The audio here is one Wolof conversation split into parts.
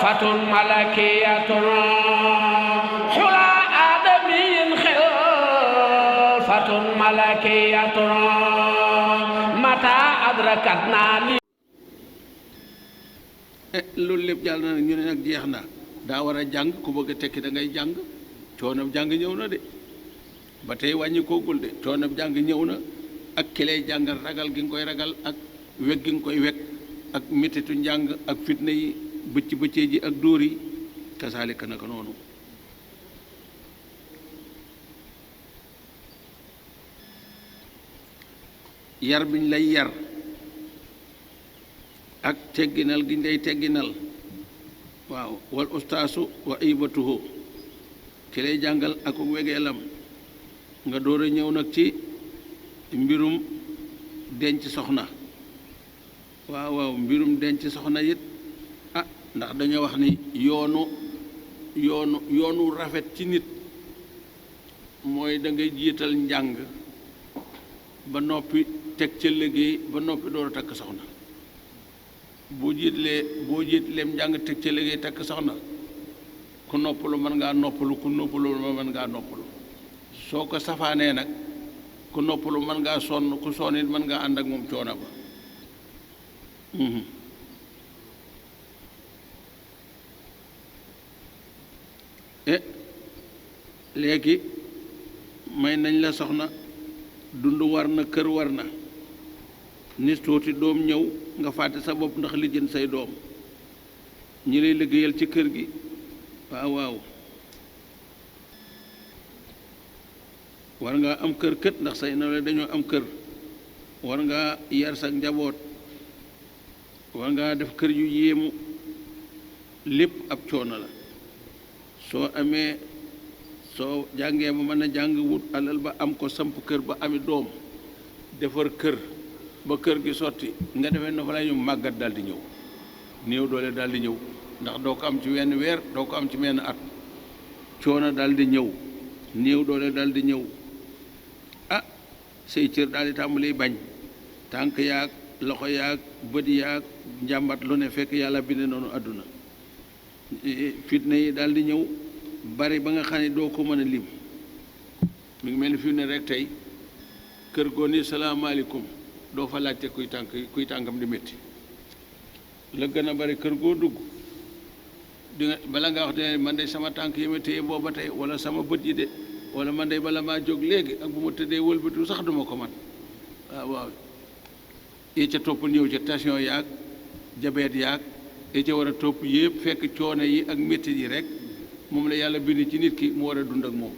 فتن ملكية حلى آدمي خلفة ملكية متى أدركتنا لي loolu lépp jàll na ñu ne nag jeex na daa war a jàng ku bëgg a tekki da ngay jàng coonab jàng ñëw na de ba tey wàññi koogul de coonab jàng ñëw na ak ki lay jàngal ragal gi nga koy ragal ak weg gi nga koy weg ak méttitu njàng ak fitna yi bëccee ji ak dóor yi kasaalika naka noonu yar biñ lay yar ak tegginal gi ngay tegginal waaw wal ustaasu wa ibatuhu ki lay jàngal ak wegeelam nga door a ñëw nag ci mbirum denc soxna waaw mbirum denc soxna it ah ndax dañoo wax ni yoonu rafet ci nit mooy da ngay jiital njàng ba noppi teg ca liggéey ba noppi door a takk soxna boo jiitleem njàng teg ca liggéey takk soxna ku noppalu mën ngaa noppalu ku noppalu mën ngaa noppalu soo ko safaanee nag ku noppalu mën ngaa sonn ku sonn it mën ngaa ànd ak moom coono ba léegi may nañ la soxna dund war na kër war na ni tuuti doom ñëw nga fàtte sa bopp ndax lijjën say doom ñi lay liggéeyal ci kër gi waaw war ngaa am kër kët ndax say nawle dañoo am kër war ngaa yar sa njaboot war ngaa def kër yu yéemu lépp ab coono la soo jàngee ba mën a jàng wut alal ba am ko samp kër ba ami doom defar kër ba kër gi sotti nga defee na fa la ñu màggat daal di ñëw néew doole daal di ñëw ndax doo ko am ci wenn weer doo ko am ci menn at coono daal di ñëw néew doole daal di ñëw ah say cër daal di tàmbali bañ tànk yaag loxo yaag bët yaag njàmbat lu ne fekk yàlla binde noonu àdduna fitna yi daal di ñëw bari ba nga xam ne doo ko mën a lim mi ngi mel ni fi ne rek tey kër goo ni salaamaaleykum doo fa laajte kuy tànkam di métti la gën a bari kër goo dugg di nga bala nga wax ne man de sama tànk yi ma téye booba tey wala sama bët yi de wala man de bala maa jóg léegi ak bu ma tëddee wëlbatu sax duma ko man waaw yi ca topp ñëw ca tension yaag jabeet yaag yi ca war a topp yëpp fekk coono yi ak métti yi rek moom la yàlla bind ci nit ki mu war a dund ak moom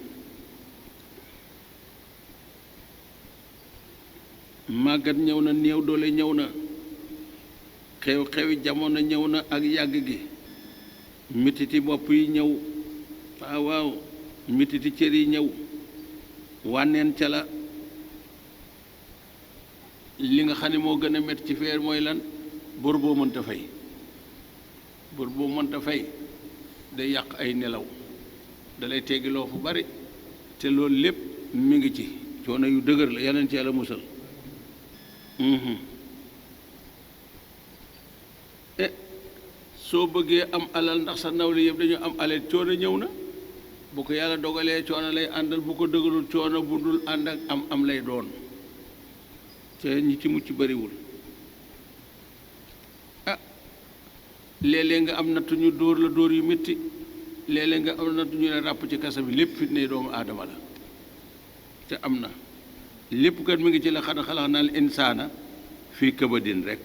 màggat ñëw na néew doole ñëw na xew-xewi jamono ñëw na ak yàgg gi mititi bopp yi ñëw waaw mititi cër yi ñëw wànneen ca la li nga xam ne moo gën a métti ci feer mooy lan bor boo mënta fay day yàq ay nelaw dalay teggiloo fu bari te loolu lépp mi ngi ci coono yu dëgër la yeneen ci yàlla musal soo bëggee am alal ndax sa nawle yëpp dañu am alal coono ñëw na bu ko yàlla dogalee coono lay àndal bu ko dëgalul coono bu dul ànd ak am lay doon te ñi ci mucc bariwul léeg-léeg nga am nattu ñu dóor la dóor yu métti léeg-léeg nga am nattu ñu ne ràpp ci kasa bi lépp fitne doomu aadama la te am na lépp kat mi ngi ci la xad xalaqnal insaana fii kabadin rek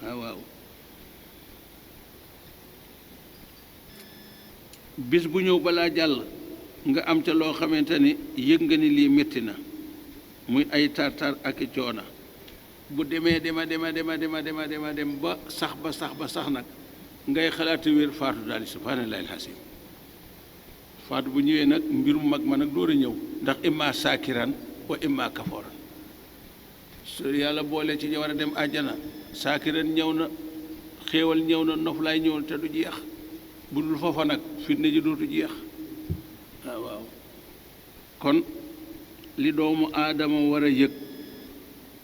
waaw bis bu ñëw balaa jàll nga am ca loo xamante ni yëg nga ni lii métti na muy ay tartar ak i coona bu demee dem ba sax nag ngay xalaati wér faatu daal di subhaanallaahi alxasiim faatu bu ñëwee nag mbirum mag ma nag door a ñëw ndax imma saakiran wa imma kaforan su yàlla boole ci ñu war a dem àjjana saakiran ñëw na xéewal ñëw na noflaay ñëw na te du jeex bu dul foofa nag fitna ji dootu jeex waaw kon li doomu aadama war a yëg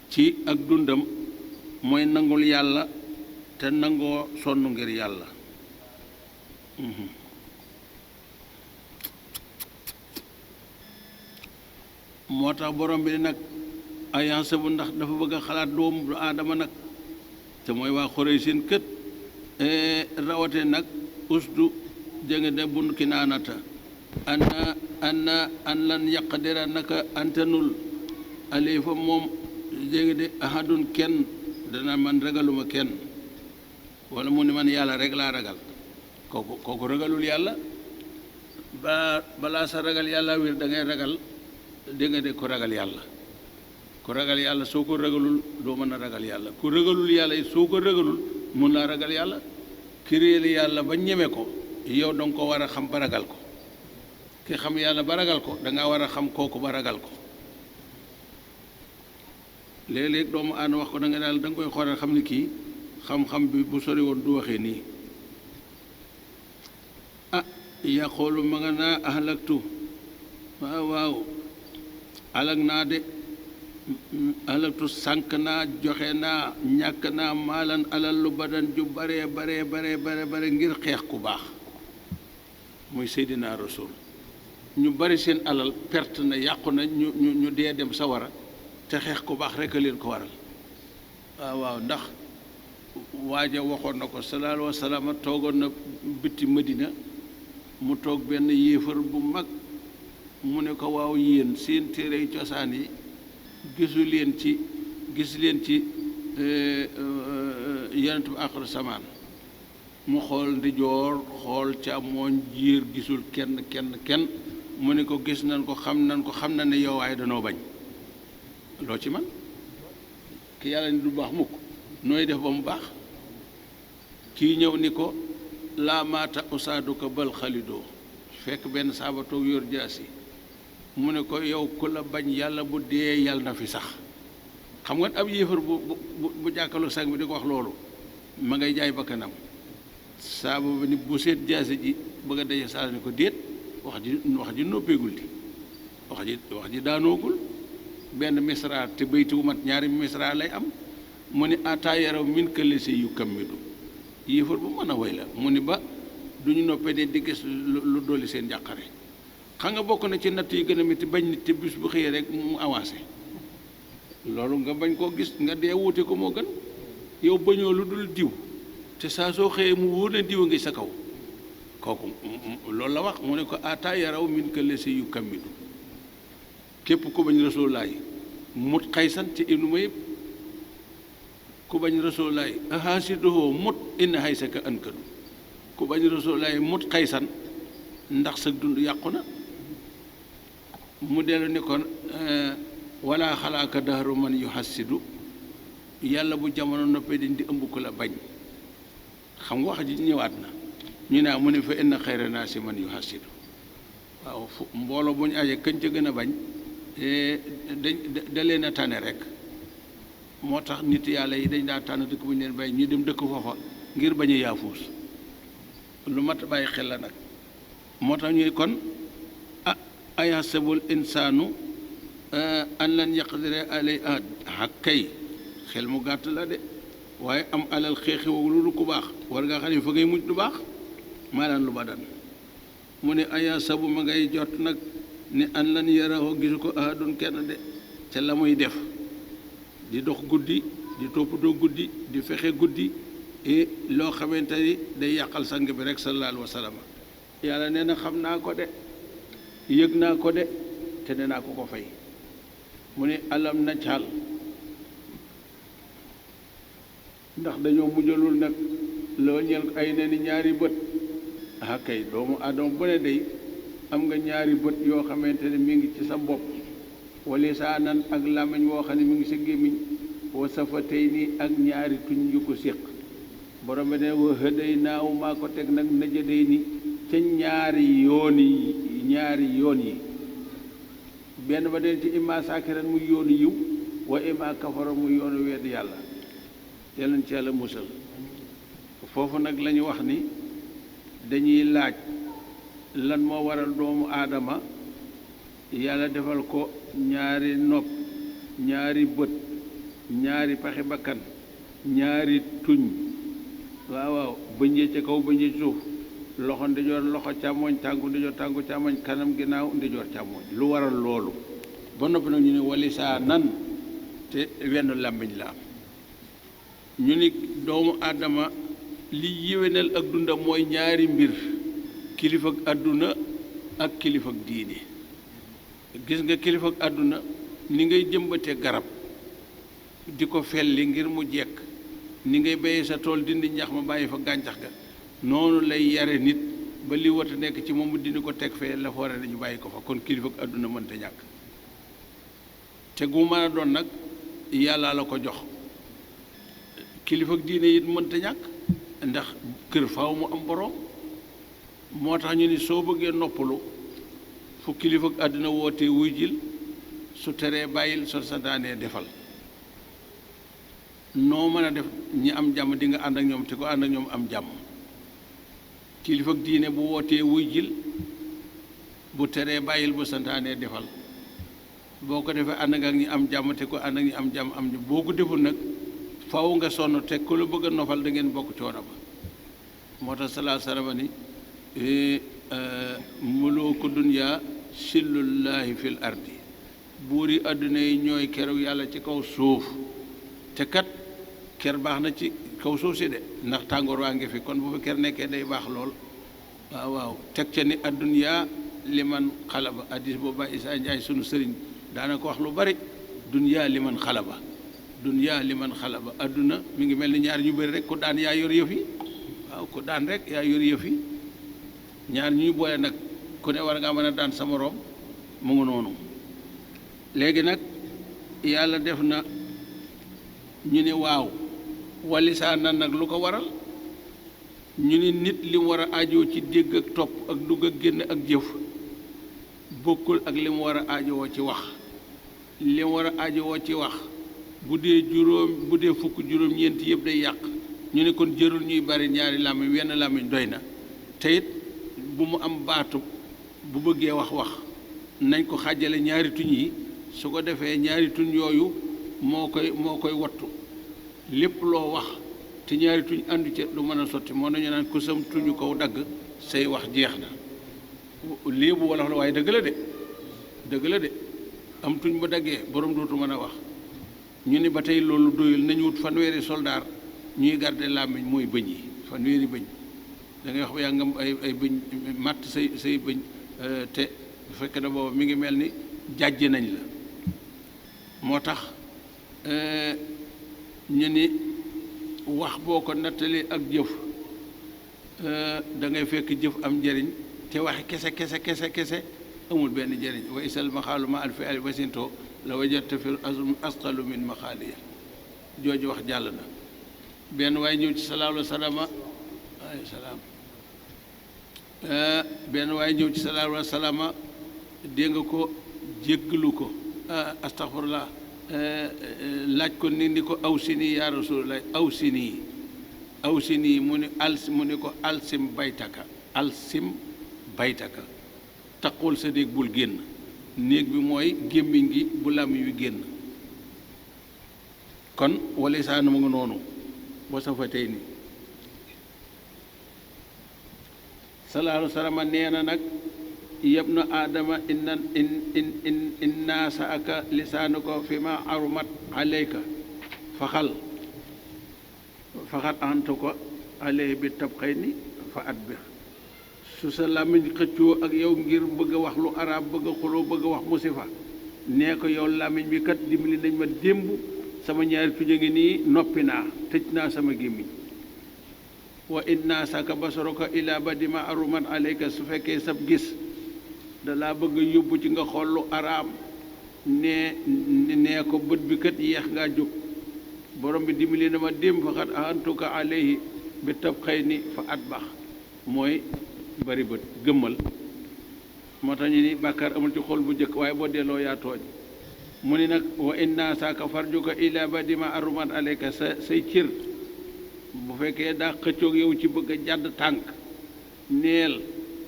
ci ak dundam mooy nangul yàlla te nangoo sonn ngir yàlla moo tax borom bi nag ayance bu ndax dafa bëgg a xalaat doomu aadama nag te mooy waa xorey seen kët rawate nag usdu jënge de bun kinaanata an lan yaqdira naka antanul alay fa moom jënge de ahadun kenn dana man ragaluma kenn wala mu ne man yàlla rek laa ragal kooku ragalul yàlla balaa sa ragal yàlla wér da ngay ragal dégg nga de ko ragal yàlla ku ragal yàlla soo ko ragalul doo mën a ragal yàlla ku ragalul yàlla it soo ko ragalul mun laa ragal yàlla ki réel yàlla ba ñeme ko yow danga ko war a xam ba ragal ko ki xam yàlla ba ragal ko danga war a xam kooku ba ragal ko léeg-léeg doomu aadama wax ko da nga daal da nga koy xoolal xam ni kii xam-xam bi bu sori woon du waxee nii yaqoolu ma nga naa ahlaktu waaw alag naa de ahlaktu sànq naa joxe naa ñàkk naa maalan alal lu badan ju bare ngir xeex ku baax muy Seydina Rasul ñu bari seen alal perte na yàqu na ñu dee dem sawara te xeex ku baax rek a leen ko waral waaw ndax waaja waxoon na ko sallallahu alayhi wa sallam toogoon na bitti Madina mu toog benn yéefar bu mag mu ne ko waaw yéen seen téere cosaan yi gis leen ci yonent bi aaxiru samaan mu xool ndijoor xool càmmooñ jiir gisul kenn mu ne ko gis nañ ko xam na ne yow waaye danoo bañ loo ci man ki yàlla ni du baax mukk nooy def ba mu baax kii ñëw ni ko laa maata usaaduka bal xalidoo fekk benn saaba toog yor jaasi mu ne ko yow ku la bañ yàlla bu dee yàlla na fi sax xam nga ab yéefar bu jàkkalu sang bi di ko wax loolu ma ngay jaay bakkanam saaba ba ni bu seet jaasi ji bëgg a daje saa ni ko déet wax ji noppeegul di wax ji daanoogul benn misra te bayti wu mat ñaari misra lay am mu ni ataa yaraw min këlisi yu kammidu yéefar bu mën a way la mu ni ba du ñu noppee de di gis lu dolli seen njàqare xam nga bokk na ci natt yi gën a métti bañ nit te bis bu xëyee rek mu avancé loolu nga bañ koo gis nga dee wuute ko moo gën yow bañoo lu dul diw te saa soo xëyee mu wóor ne diw a ngi sa kaw kooku loolu la wax mu ne ko ataa yaraw min këlisi yu kammidu képp ku bañ rasulaay mut xaysan ci ibnu mayib ku bañ rasulaay ahasidohoo mut inna haysaka ankadu ku bañ rasulaay mut xaysan ndax sa dund yàqu na mu dellu ni kon wala xalaaka dahru man yu hassidu yàlla bu jamono noppee di ëmb ko la bañ xam nga wax ji ñëwaat na ñu ne mu ne fa inna xayra naasi man yu hassidu waaw mbooloo bu ñu aje kañ ca gën a bañ da leen a tane rek moo tax nit yàlla yi dañ daa tànn dëkk bu ñu leen bàyyi ñu dem dëkk foofa ngir bañ a yaafuus lu mat bàyyi xel la nag moo tax ñuy kon ayasabul insaanu an lan yaqdira alay kay xel mu gàtt la de waaye am alal xeexi woo lu ku baax war nga xam ne fa ngay mujj lu baax maalaan lu badan mu ne ayasabu ma ngay jot nag ni an lan yarahu gisu ko ahadun kenn de ca la muy def di dox guddi di toppatoo guddi di fexe guddi et loo xamante ni day yàqal sang bi rek sallallahu alayhi wa sallam yàlla nee na xam naa ko de yëg naa ko de te nee naa ko fay mu ne alam najal ndax dañoo mujjalul nag loo ñel ay ne ni ñaari bët kay doomu aadama bu ne day am nga ñaari bët yoo xamante ne mi ngi ci sa bopp wala saa nan ak làmmiñ woo xam ne mi ngi sa gémmiñ wa safatay ni ak ñaari tuñ yu ko séq borom bi ne wa hëday naaw maa ko teg nag najaday ni ca ñaari yoon yi benn ba den ci imma saakiran muy yoonu yiw wa imma kafara muy yoonu wedd yàlla yàlla ci yàlla musal foofu nag la ñu wax ni dañuy laaj lan moo waral doomu aadama yàlla defal ko ñaari nopp ñaari bët ñaari paxi bakkan ñaari tuñ waaw bëñee ca kaw bëñee ci suuf loxo ndijoor loxo càmmoñ tànku ndijoor tànku càmmoñ kanam ginnaaw ndijoor càmmoñ lu waral loolu ba noppi nag ñu ne walisaa nan te wenn làmmiñ la am ñu ni doomu aadama li yéwénal ak dundam mooy ñaari mbir kilifa ak àdduna ak kilifa ak diine gis nga kilifa ak àdduna ni ngay jëmbate garab di ko felli ngir mu jekk ni ngay béyee sa tool dindi ñax ma bàyyi fa gàncax ga noonu lay yare nit ba li war a nekk ci moom mu dindi ko teg fee la fa war a ñu bàyyi ko fa kon kilifa ak àdduna mënta ñàkk te gu mën a doon nag yàlla la ko jox kilifa ak diine it mënta ñàkk ndax kër faaw mu am borom moo tax ñu ni soo bëggee noppalu fu kilifa ak àdduna wootee wuy jil su teree bàyyil soo santaanee defal noo mën a def ñi am jàmm di nga ànd ak ñoom te ko ànd ak ñoom am jàmm kilifa ak diine bu wootee wuy jil bu teree bàyyil bu santaanee defal boo ko defee ànd nga ak ñi am jàmm te ko ànd ak ñi am jàmm am boo ko deful nag faw nga sonn te ku la bëgg a nofal da ngeen bokk coono ba moo tax salaa salama ni mulooku dunya sillullahi fil ardi buuri àdduna yi ñooy keroog yàlla ci kaw suuf te kat ker baax na ci kaw suuf si de ndax tàngoor waa ngi fi kon bu fi ker nekkee day baax lool waaw waaw teg ca ni adduniya liman xalaba addis boobu ba Isaa Njaay sunu sëriñ daana ko wax lu bari dunya liman xalaba dunya liman xalaba adduna mi ngi mel ni ñaar ñu bëri rek ku daan yaa yor yëf yi waaw ku daan rek yaa yor yëf yi ñaar ñuy boole nag ku ne war ngaa mën a daan sa moroom mu ngi noonu léegi nag yàlla def na ñu ne waaw walisaa nan nag lu ko waral ñu ne nit li mu war a aajoo ci dégg ak topp ak dugg ak génn ak jëf bokkul ak li mu war a aajowoo ci wax li mu war a aajowoo ci wax bu dee juróom bu dee fukk juróom-ñeent yëpp day yàq ñu ne kon jërul ñuy bari ñaari làmmiñ wenn làmmiñ doy na te it bu mu am baatu bu bëggee wax nañ ko xàjjale ñaari tuñ yi su ko defee ñaari tuñ yooyu moo koy wattu lépp loo wax te ñaari tuñ àndu ca du mën a sotti moo nañu naan ku sam tuñu kaw dagg say wax jeex na léebu wala la waaye dëgg la de am tuñ ba daggee borom dootu mën a wax ñu ni ba tey loolu doyul nañu wut fanweeri soldaar ñuy garde làmmiñ mooy bëñ yi fanweeri bëñ da ngay wax ba yaa ngam ay bëñ matt say bëñ te bu fekkee ne booba mi ngi mel ni jàjj nañ la moo tax ñu ni wax boo ko nattalee ak jëf da ngay fekk jëf am njëriñ te waxi kese amul benn njëriñ wa isal maxaalu ma alfi ali wasintoo la wajadta fil asqalu min maxaaliya jooju wax jàll na benn waaye ñëw ci salaahu salaama alayhi salaam benn waaye ñëw ci salaahu salaama dégg nga ko jéggalu ko astaghfirullah laaj ko ni ko aw sini yaa rasulallah aw sini mu ni ko alsim baytaka taqul sa néeg bul génn néeg bi mooy gémmiñ gi bu làmmiñ wi génn kon wala saa na mu nga noonu boo sa fa tey ni salaahu salaama nee na nag yabna aadama inna saaka lisaanuka fi ma arumat alayka faxat antu ko alay bi tab xëy ni fa at bi su sa làmmiñ xëccoo ak yow ngir bëgg a wax lu arab bëgg a xuloo bëgg a wax musifa nee ko yow làmmiñ bi kat dimbali nañ ma démb sama ñaari tuñ a ngi nii noppi naa tëj naa sama gémmiñ wa inna saka basaroka ila badi ma arumat alayka su fekkee sab gis da laa bëgg a yóbbu ci nga xool lu araam nee ko bët bi kat yeex ngaa jóg borom bi dimbali na ma démb faxat antuka alayhi bi tab xëy ni fa at baax mooy bari bët gëmmal moo tax ñu ni bàkkaar amul ci xol bu njëkk waaye boo delloo yaa tooñ mu ni nag wa inna saaka farjuka ila badi ma arumat alayka say cër bu fekkee daa xëccoog yow ci bëgg a jàdd tànk neel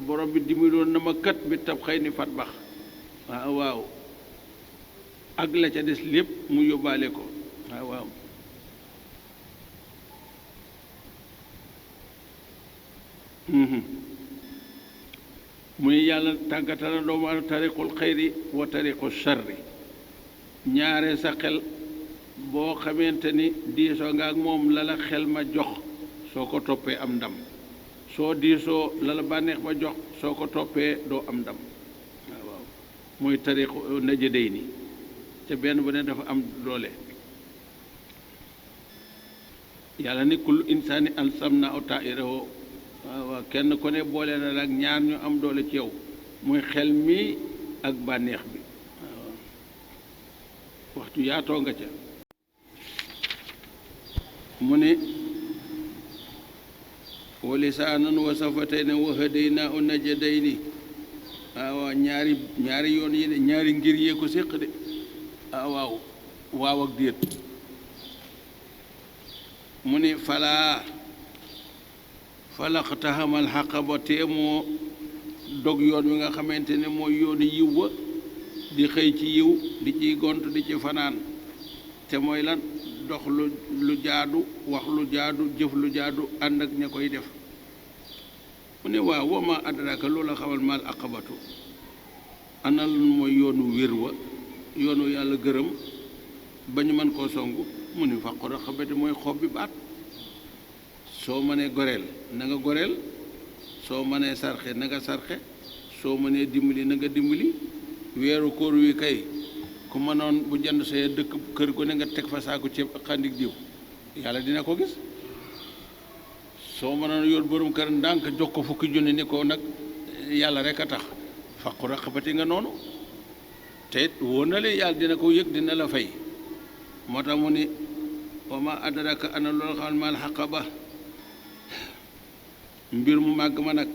borom bi dimbaloon na ma kat bi tab xëy ni fat bax waaw ak la ca des lépp mu yóbbaale ko waaw muy yàlla tàggatal na doomu aadama tariqul xayri wa tariqul sharri ñaare sa xel boo xamante ni diisoo nga ak moom la la xel ma jox soo ko toppee am ndam soo diisoo la la bànneex ma jox soo ko toppee doo am ndam waaw muy tariqu najadayni te benn bu ne dafa am doole yàlla ni kullu insaani alzamnaahu taa'irahu waaw kenn ku ne boole na la ak ñaar ñu am doole ci yow muy xel mi ak bànneex bi waaw waxtu yaatoo nga ca mu ne wa lisaanan wa safatayni wa hadaynaahu najdayni waaw ñaari yoon yi de ñaari ngir yee ko séq de waaw waaw ak déet mu ne falaqtahamal xaqaba te moo dog yoon wi nga xamante ne mooy yoonu yiw wa di xëy ci yiw di ciy gont di ci fanaan te mooy lan dox lu jaadu wax lu jaadu jëf lu jaadu ànd ak ña koy def mu ne waaw wa ma adraka loola xamal mal aqabatu ana lan mooy yoonu wér wa yoonu yàlla gërëm ba ñu mën koo songu mu ne faqu raqabati mooy xob bi baat soo mënee goreel na nga goreel soo mënee sarxe na nga sarxe soo mënee dimbali na nga dimbali weeru koor wi kay ku mënoon bu jënd see dëkk kër gu ne nga teg fa saako ceeb ak xandik diw yàlla dina ko gis soo mënoon yor borom kër ndànk jox ko fukki junni ni ko nag yàlla rek a tax faqu raqabati nga noonu te it wóor na leen yàlla dina ko yëg dina la fay moo tax mu ni wa ma adraka ana loolu xamal mal xaqaba mbir mu màgg ma nag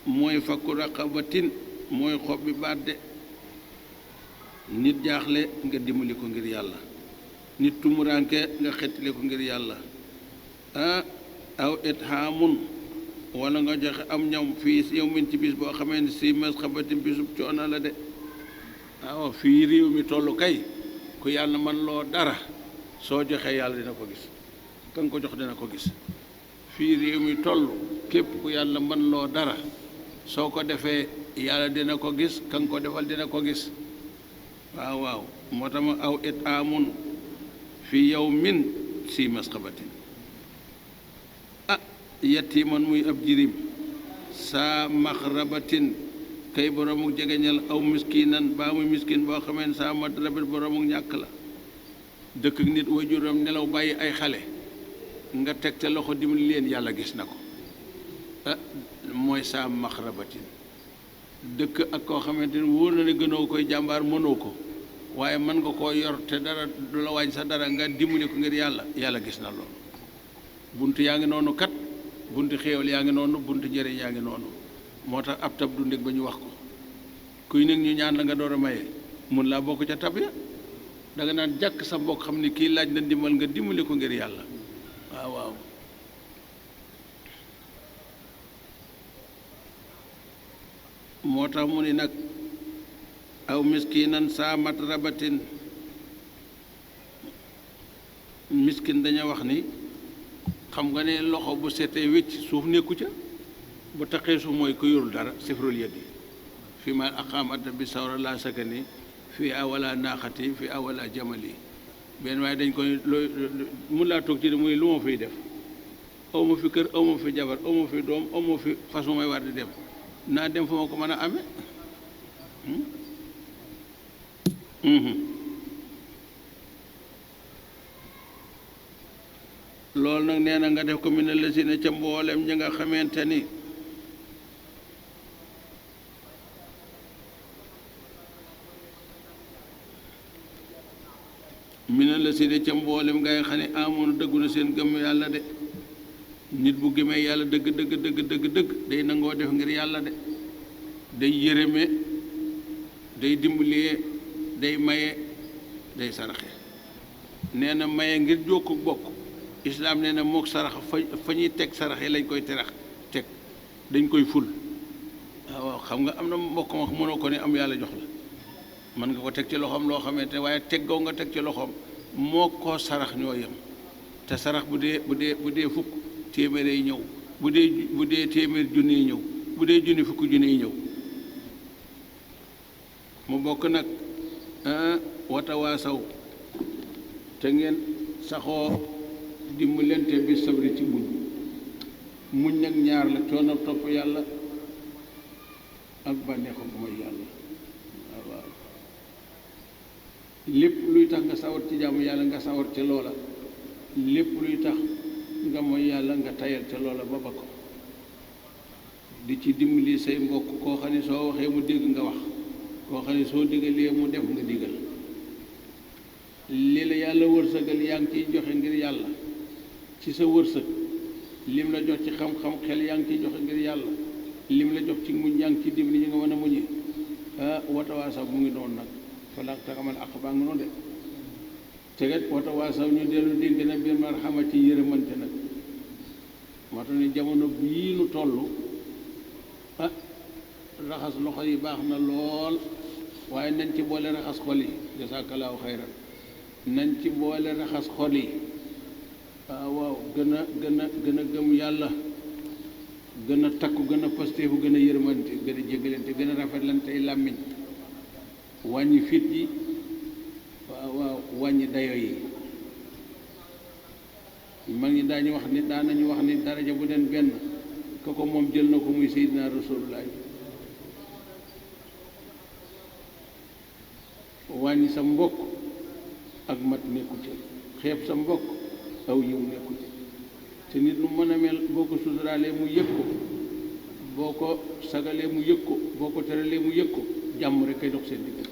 mooy fakku raqabatin mooy xob bi baat de nit jaaxle nga dimbali ko ngir yàlla nit tumuranke nga xettali ko ngir yàlla aw ithamun wala nga joxe am ñam fii yow min ci bis boo xamee ne si masxabatin bisub coono la de waaw fii réew mi tollu kay ku yàlla man loo dara soo joxee yàlla dina ko gis ka nga ko jox dina ko gis fii réew mi toll képp ku yàlla man loo dara soo ko defee yàlla dina ko gis ka nga ko defal dina ko gis waaw waaw moo tax ma aw it amun fii yawmin si masxabatin yatiman muy ab jirim saa maxrabatin kay boroomu jegeñal aw miskinan baa muy miskin boo xamee ne saa madrabit boroomu ñàkk la dëkk ak nit waajuram nelaw bàyyi ay xale nga teg te loxo dimbali leen yàlla gis na ko mooy saa maxrabatin dëkk ak koo xamante ni wóor na ne gënoo koy jàmbaar mënoo ko waaye mën nga koo yor te dara du la wàññi sa dara nga dimbali ko ngir yàlla gis na loolu bunt yaa ngi noonu kat bunti xéewal yaa ngi noonu bunti njëriñ yaa ngi noonu moo tax ab tab du ndég ba ñu wax ko kuy nekk ñu ñaan la nga door a maye mun laa bokk ca tab ya da nga naan jàkk sa mbokk xam ni kii laaj na ndimbal nga dimbali ko ngir yàlla waaw waaw moo tax mu ni nag aw miskinan saa matrabatin miskin dañu wax ni xam nga ne loxo bu setee wécc suuf nekku ca bu taqee suuf mooy ko yorul dara sifrul yadi fi ma aqamata bi sawra la sakani fi awala naaxati fi awala jamali benn waaye dañ koy looy mun laa toog ci de muy lu ma fiy def aw ma fi kër aw ma fi jabar aw ma fi doom aw ma fi façon may war di dem naa dem fa ma ko mën a amee loolu nag nee na nga def ko mi ne la si ne ca mboolem ñi nga xamante ni mi ne la si ne ca mboolem nga xam ne amoon dëggu na seen gëm yàlla de nit bu gëmee yàlla dëgg dëgg dëgg dëgg dëgg day nangoo def ngir yàlla de day yërëme day dimbalee day maye day saraxe nee na maye ngir jokku bokk islaam nee na mook sarax fa ñuy teg sarax yi lañ koy terax teg dañ koy ful waaw xam nga am na mbokk ma mënoo ko ne am yàlla jox la mën nga ko teg ci loxoom loo xamante waaye teggoo nga teg ci loxoom moo ko sarax ñoo yem te sarax bu dee fukk téeméer yi ñëw bu dee téeméer junni yi ñëw bu dee junni fukk junni yi ñëw mu bokk nag watawaasaw te ngeen saxoo dimbalante bi sabri ci muñ muñ nag ñaar la coono topp yàlla ak bànneexu bu mooy yàlla waaw lépp luy tax nga sawar ci jaamu yàlla nga sawar ca loola lépp luy tax nga mooy yàlla nga tayal ca loola ba ko di ci dimbali say mbokk koo xam ne soo waxee mu dégg nga wax koo xam ne soo diggalee mu def nga diggal li la yàlla wërsëgal yaa ngi ciy joxe ngir yàlla ci sa wërsëg lim la jox ci xam-xam xel yaa ngi ciy joxe ngir yàlla lim la jox ci muñ yaa ngi ci dimbali ñi nga mën a muñee watawaasaw mu ngi doon nag falaa taxamal àq baa ngi noonu de teget watawaasaw ñu dellu dégg na biir marxama ci yërëmante nag moo tax ne jamono bii nu toll raxas loxo yi baax na lool waaye nañ ci boole raxas xol yi jasaakallaahu xayran nañ ci boole raxas xol yi waaw gën a gëm yàlla gën a takku gën a pasteefu gën a yërmante gën a jégalante gën a rafetlantey làmmiñ wàññi fit yi waaw wàññi dayo yi mag ñi daanañu wax ni daraja bu den benn ko moom jël na ko muy seydina rasulullah wàññi sa mbokk ak mat nekku ci xeeb sa mbokk aw yiw nekku ci te nit lu mën a mel boo ko suturaalee mu yëg ko boo ko sagalee mu yëg ko boo ko teralee mu yëg ko jàmm rek kay dox seen digg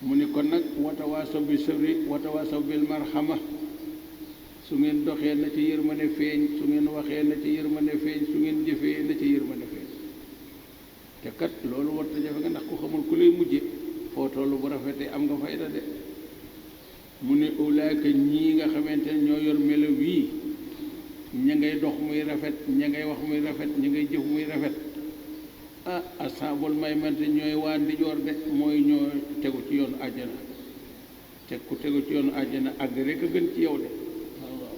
mu ni kon nag watawaasaw bi sabri watawaasaw bil marxama su ngeen doxee na ci yërmande feeñ su ngeen waxee na ci yërmande feeñ su ngeen jëfee na ci yërmande feeñ te kat loolu warta jafe nga ndax ku xamul ku lay mujje foo tollu bu rafetee am nga fayda de mu ne ulaayka ñii nga xamante ne ñoo yor melo wii ña ngay dox muy rafet ña ngay wax muy rafet ña ngay jëf muy rafet asaabul maymante ñooy waa ndijoor de mooy ñoo tegu ci yoonu àjjana te ku tegu ci yoonu àjjana àgg rek a gën ci yow de waaw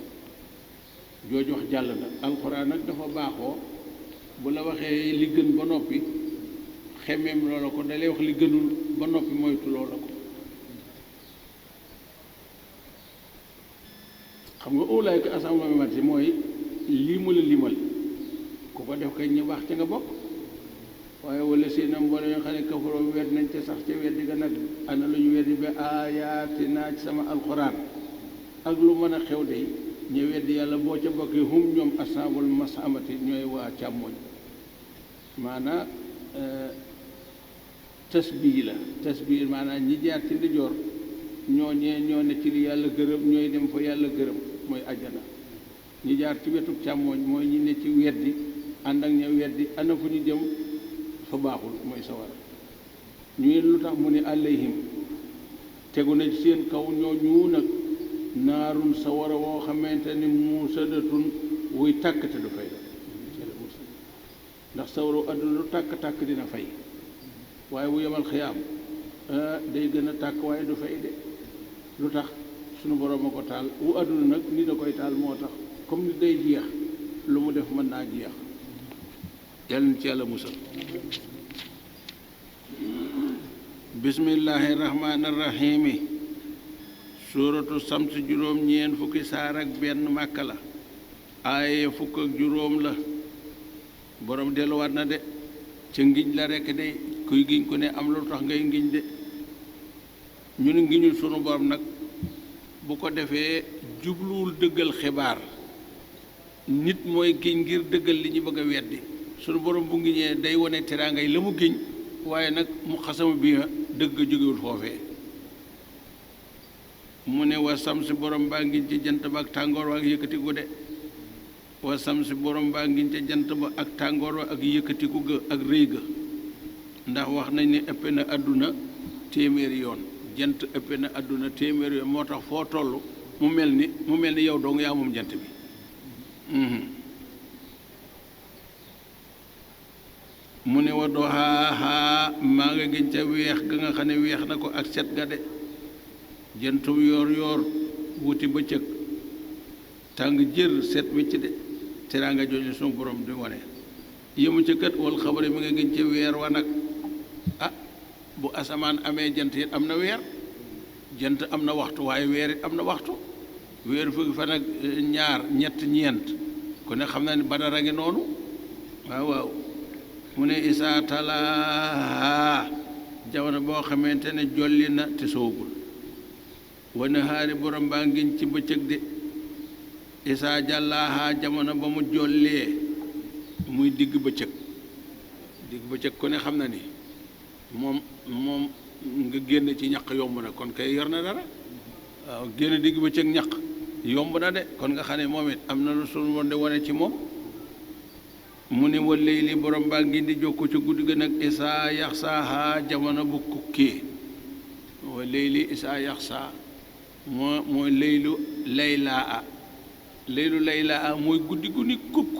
jooju wax jàll na alxuraan nag dafa baaxoo bu la waxee li gën ba noppi xemmeem loola ko dalay wax li gënul ba noppi moytu loola ko xam nga ulaay ko assemblée mati mooy lii mu la limal ku ko def kay ñu baax ca nga bokk waaye wala seenam mboole yoo xam ne kafaroo wet nañ ca sax ca weddi ga nag ana lu ñu weddi ba aayaati naa ci sama alxuraan ak lu mën a xew de ñu weddi yàlla boo ca bokkee hum ñoom asaabul masamati ñooy waa càmmooñ maanaa tasbii la tasbii maanaam ñi jaar ci ndijoor ñoo ne ci li yàlla gërëm ñooy dem fa yàlla gërëm mooy àjjana ñi jaar ci wetu càmmooñ mooy ñi ne ci weddi ànd ak ña weddi ana fu ñu jëm fa baaxul mooy sawara ñu lu tax mu ne alayhim tegu na ci seen kaw ñoo nag naarun sawara woo xamante ni muusadatun wuy tàkk te du fay la ndax sawara àdduna lu tàkk-tàkk dina fay waaye bu yemal xiyaam day gën a tàkk waaye du fay de lu tax sunu borom a ko taal wu àdduna nag ni da koy taal moo tax comme ni day jeex lu mu def mën naa jeex yàlla na ci yàlla musal bismillahi rahmaani rahimi suuratu Sams juróom ñeent fukki saar ak benn màkka la aaye fukk ak juróom la borom delluwaat na de ca ngiñ la rekk de kuy giñ ko ne am lu tax ngay ngiñ de ñu ne ngiñul sunu borom nag bu ko defee jubluwul dëggal xibaar nit mooy giñ ngir dëggal li ñu bëgg a weddi sunu borom bu ngiñee day wane teraanga yi la mu giñ waaye nag mu xasama bi dëgg jógewul foofee mu ne wa samsi borom baa ngiñ ci jant ba ak tàngoor wa ak yëkkatiku de wa samsi borom baa ngiñ ca jant ba ak tàngoor wa ak yëkkatiku ga ak rëy ga ndax wax nañ ne ëpp na àdduna téeméeri yoon jant ëpp na àdduna téeméeri yoon moo tax foo toll mu mel ni yow dong yaa moom jant bi mu ne wa doxaaxaa maa nga gën ca weex ga nga xam ne weex na ko ak set ga de jëntum yoor yoor wuti bëccëg tàng jër set wicc de teraanga jooju sunu borom di wane yëmu ca kët wal xabari mi nga gën ca weer wa nag bu asamaan amee jant it am na weer jant am na waxtu waaye weer it am na waxtu weer fukki fan ak ñaar ñett ñeent ku ne xam na ni Badar a ngi noonu waaw waaw mu ne isaa talaaha jamono boo xamante ne jolli na te soogul wana haari borom baa ngiñ ci bëccëg de isaa jàllaaha jamono ba mu jollee muy digg bëccëg ku ne xam na ni moom nga génn ci ñaq yomb na kon kay yor na dara waaw génn digg bëccëg ñaq yomb na de kon nga xam ne moom it am na lu sunu woon de wane ci moom mu ne wa layli borom baa ngi di jokku ci guddi ga nag isaa yaxsaaha jamono bu kukkee wa layli isaa yaxsaa mooy laylu laylaa mooy guddi gu ni kukk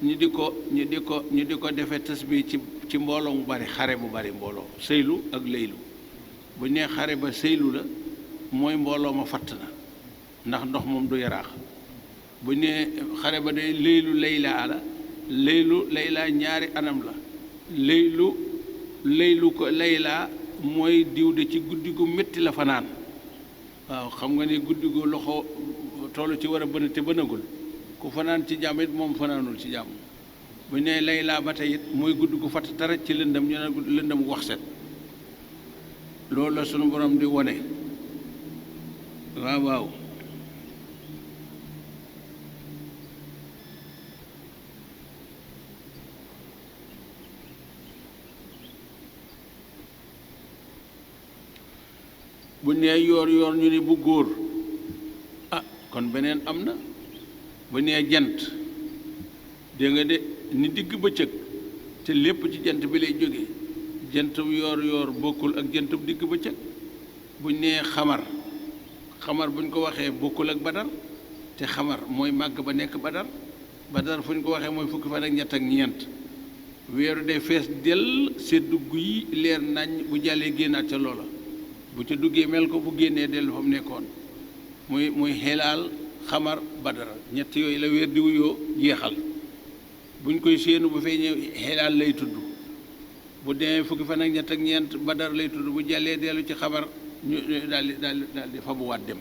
ñi di ko defe tasbih ci mbooloo mu bari xare bu bari mbooloo sëylu ak laylu bu nee xare ba sëylu la mooy mbooloo ma fatt na ndax ndox moom du yaraax bu nee xare ba day laylu laylaa la laylu laylaa ñaari anam la laylu ko laylaa mooy diw de ci guddi gu métti la fanaan waaw xam nga ni guddi gu loxo toll ci war a bënn te bënagul ku fanaan ci jàmm it moom fanaanul ci jàmm bu ne laylaa ba tey it mooy guddi gu fatt dara ci lëndam ñu ne lëndam wax set loolu la sunu borom di wone waaw waaw bu nee yoor ñu ni bu góor kon beneen am na bu nee jant dégg nga de ni digg bëccëg te lépp ci jant bi lay jógee jantub yoor bokkul ak jantub digg bëccëg bu nee xamar buñ ko waxee bokkul ak badar te xamar mooy màgg ba nekk badar fu ñu ko waxee mooy fukki fan ak ñett ak ñeent weeru day fees dell seddu guy leer nañ bu jàllee génnaat ca loola bu ca duggee mel ko bu génnee dellu fa mu nekkoon muy xelaal xamar badara ñett yooyu la weer di wuyoo jeexal buñ koy séenu bu feeñee xelaal lay tudd bu demee fukki fan ak ñett ak ñeent badar lay tudd bu jàllee dellu ci xabar ñu daal di fabuwaat dem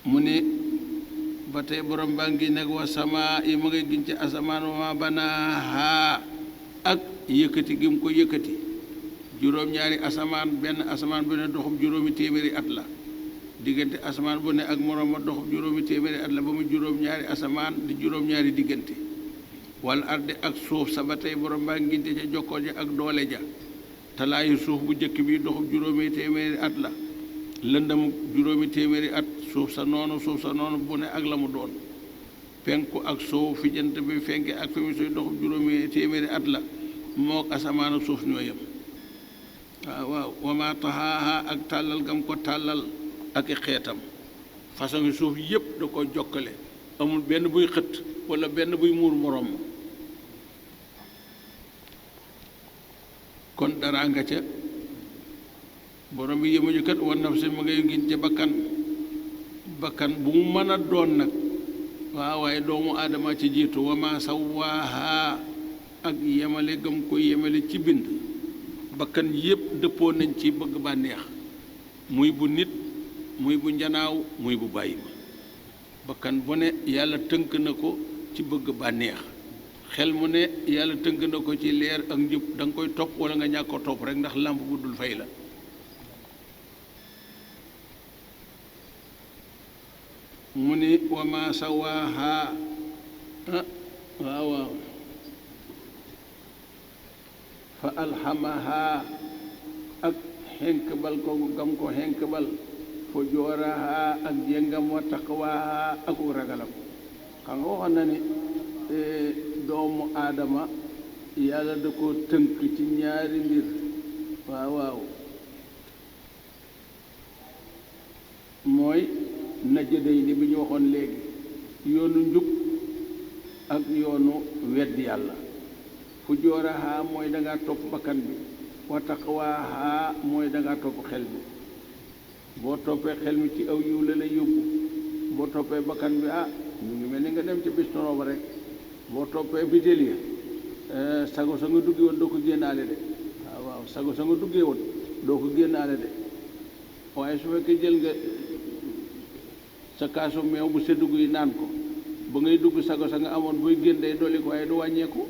mu ne ba tey borom baa ngi nag wa sama yi ma ngay gin ci asamaan wa ma banaaha ak yëkkati gi mu ko yëkkati juróom-ñaari asamaan benn asamaan bu ne doxub juróomi téeméeri at la diggante asamaan bu ne ak moroom ma doxub juróomi téeméeri at la ba mu juróom-ñaari asamaan di juróom-ñaari diggante wala arde ak suuf sa ba tey borom baa nginte ca jokkoo ja ak doole ja talaayu suuf bu jëkk bi doxub juróomi téeméeri at la lëndam juróomi téeméeri at suuf sa noonu bu ne ak la mu doon penku ak soow fi jant bi fenke ak fi mu soy doxub juróomi téeméeri at la mook asamaan ak suuf ñoo yem waaw wama taxaaha ak tàllal gam ko tàllal ak i xeetam façon suuf yépp da ko jokkale amul benn buy xët wala benn buy muur moroom kon dara nga ca borom bi yëmuñu kat war naf si ma ngay gin ca bakkan bu mu mën a doon nag waaw waaye doomu aadama ci jiitu wama sawaaha ak yemale gam ko yemale ci bind bakkan yépp dëppoo nañ ci bëgg bànneex muy bu nit muy bu njanaaw muy bu bàyyi ma bakkan bu ne yàlla tënk na ko ci bëgg bànneex xel mu ne yàlla tënk na ko ci leer ak njub da nga koy topp wala nga ñàkk ko topp rek ndax làmp bu dul fay la mu ni wa ma sawaaha waaw fa alhamaha ak xenkbal ko gam ko xenkbal fo jooraha ak jengam wa taqwaha ak ragalam xam nga waxoon na ni doomu aadama yàlla da ko tënk ci ñaari mbir waaw mooy najjëday ni bi ñu waxoon léegi yoonu njub ak yoonu weddi yàlla fu jooraha mooy dangaa topp bakkan bi wa taqwaha mooy dangaa topp xel bi boo toppee xel mi ci aw yiw la lay yóbbu boo toppee bakkan bi ñu ngi mel ni nga dem ci bistro ba rek boo toppee bitéel ya sago sa nga duggee woon doo ko génnaale de waaw sago sa nga duggee woon doo ko génnaale de waaye su fekkee jël nga sa kaasu meew bu seddu yi naan ko ba ngay dugg sago sa nga amoon booy génn day dolli ko waaye du wàññeeku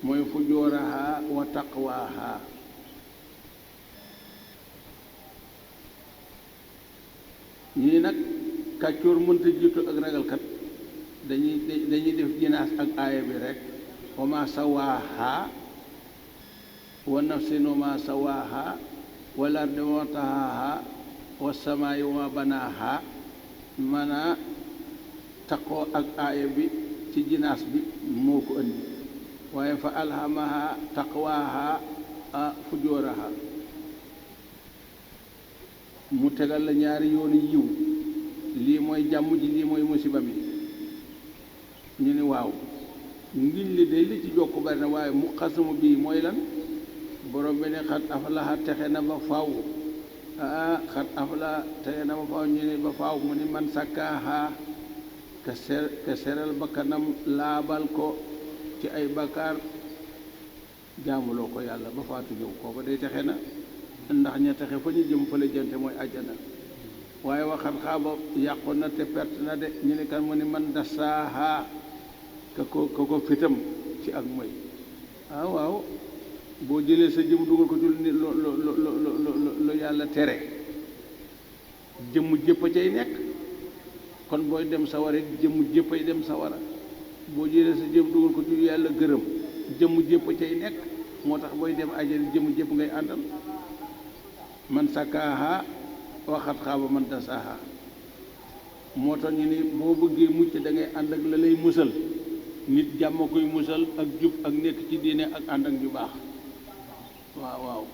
mooy fujooraha wa taqwaha ñii nag kàccoor mënta jiitu ak ragalkat dañuy def jinaas ak aaya bi rek wa ma sawaaha wa nafsin wa ma sawaaha wal ardi wa ma tahaaha wa samaa'i wa ma banaaha mën a taqoo ak aaya bi ci jinaas bi moo ko andi waaye fa alhamaha taqwaaha fujooraha mu tegal la ñaari yoonu yiw lii mooy jàmm ji lii mooy musiba mi ñu ni waaw ngiñ li de li ci jokk bari na waaye mu xasamu bii mooy lan borom bi ne xat aflaha texe na ba faw xat afla texe na ba faw ñu ne ba faw mu ni man sakkaaha ka seral bakkanam laabal ko ci ay bakkaar jaamuloo ko yàlla ba faatu ñëw kooku day texe na ndax ña texe fa ñu jëm fa la jënte mooy àjjana waaye waxat xaaba yàqu na te perte na de ñu ne kan mu ni man dasaaha ka ko fitam ci ak mooy waaw boo jëlee sa jëm dugal ko ci ni lu yàlla tere jëmm jëpp a cay nekk kon booy dem sawara jëmm jëpp ay dem sawara boo jëlee sa jëm dugal ko ci yàlla gërëm jëmm jëpp a cay nekk moo tax booy dem àjjana jëmm jëpp ngay àndal man sakkaaha waxat xaaba man dasaaha moo tax ñu ni boo bëggee mucc da ngay ànd ak la lay musal nit jàmm koy musal ak jub ak nekk ci diine ak ànd ak ñu baax waaw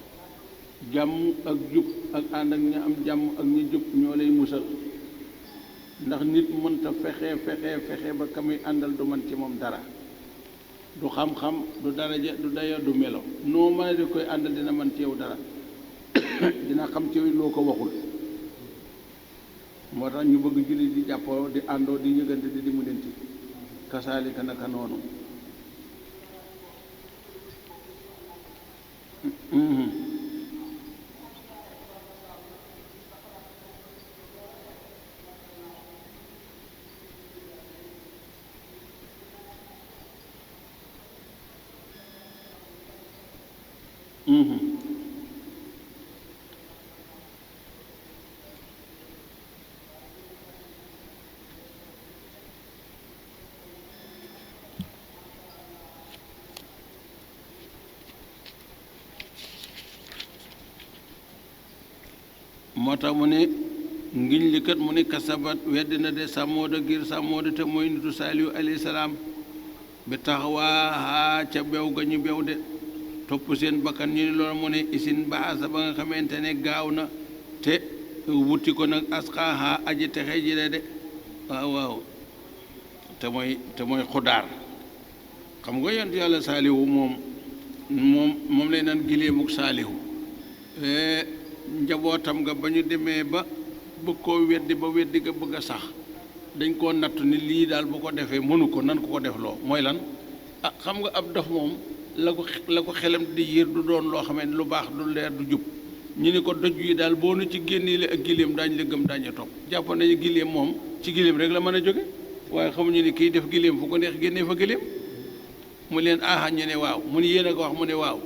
jàmm ak jub ak ànd ak ñu am jàmm ak ñu jub ñoo lay musal ndax nit mënta fexe ba ka muy àndal du man ci moom dara du xam-xam du daraja du dayo du melo noo mën a di koy àndal dina man ci yow dara dina xam ci loo ko waxul moo tax ñu bëgg julli di jàppoo di àndoo di yëgante di dimbalante kasaalika naka noonu moo tax mu ne ngiñ li kat mu ne kasabat weddi na de sàmmooda ngir sàmmooda te mooy nitu saaliyu alayhi salaam bi taxawaa ca bew ga ñu bew de topp seen bakkan ñu ne loolu mu ne isin baasa ba nga xamante ne gaaw na te wuti ko nag asqaaha aji texe ji de waaw te mooy xudaar xam nga yonent yàlla saalihu moom lay naan gileemuk saalihu njabootam nga ba ñu demee ba bëgg koo weddi ba weddi nga bëgg a sax dañ koo nattu ni lii daal bu ko defee mënu ko nan ko def loo mooy lan xam nga ab dof moom la ko xelam di yër du doon loo xamee lu baax du leer du jub ñu ni ko doj yi daal boo nu ci génnee ak giléem daañu la gëm daañu topp jàpp nañu giléem moom ci giléem rek la mën a jóge waaye xamuñu ni kiy def giléem fu ko neex génnee fa giléem mu leen aha ñu ne waaw mu ni yéen a ko wax mu ne waaw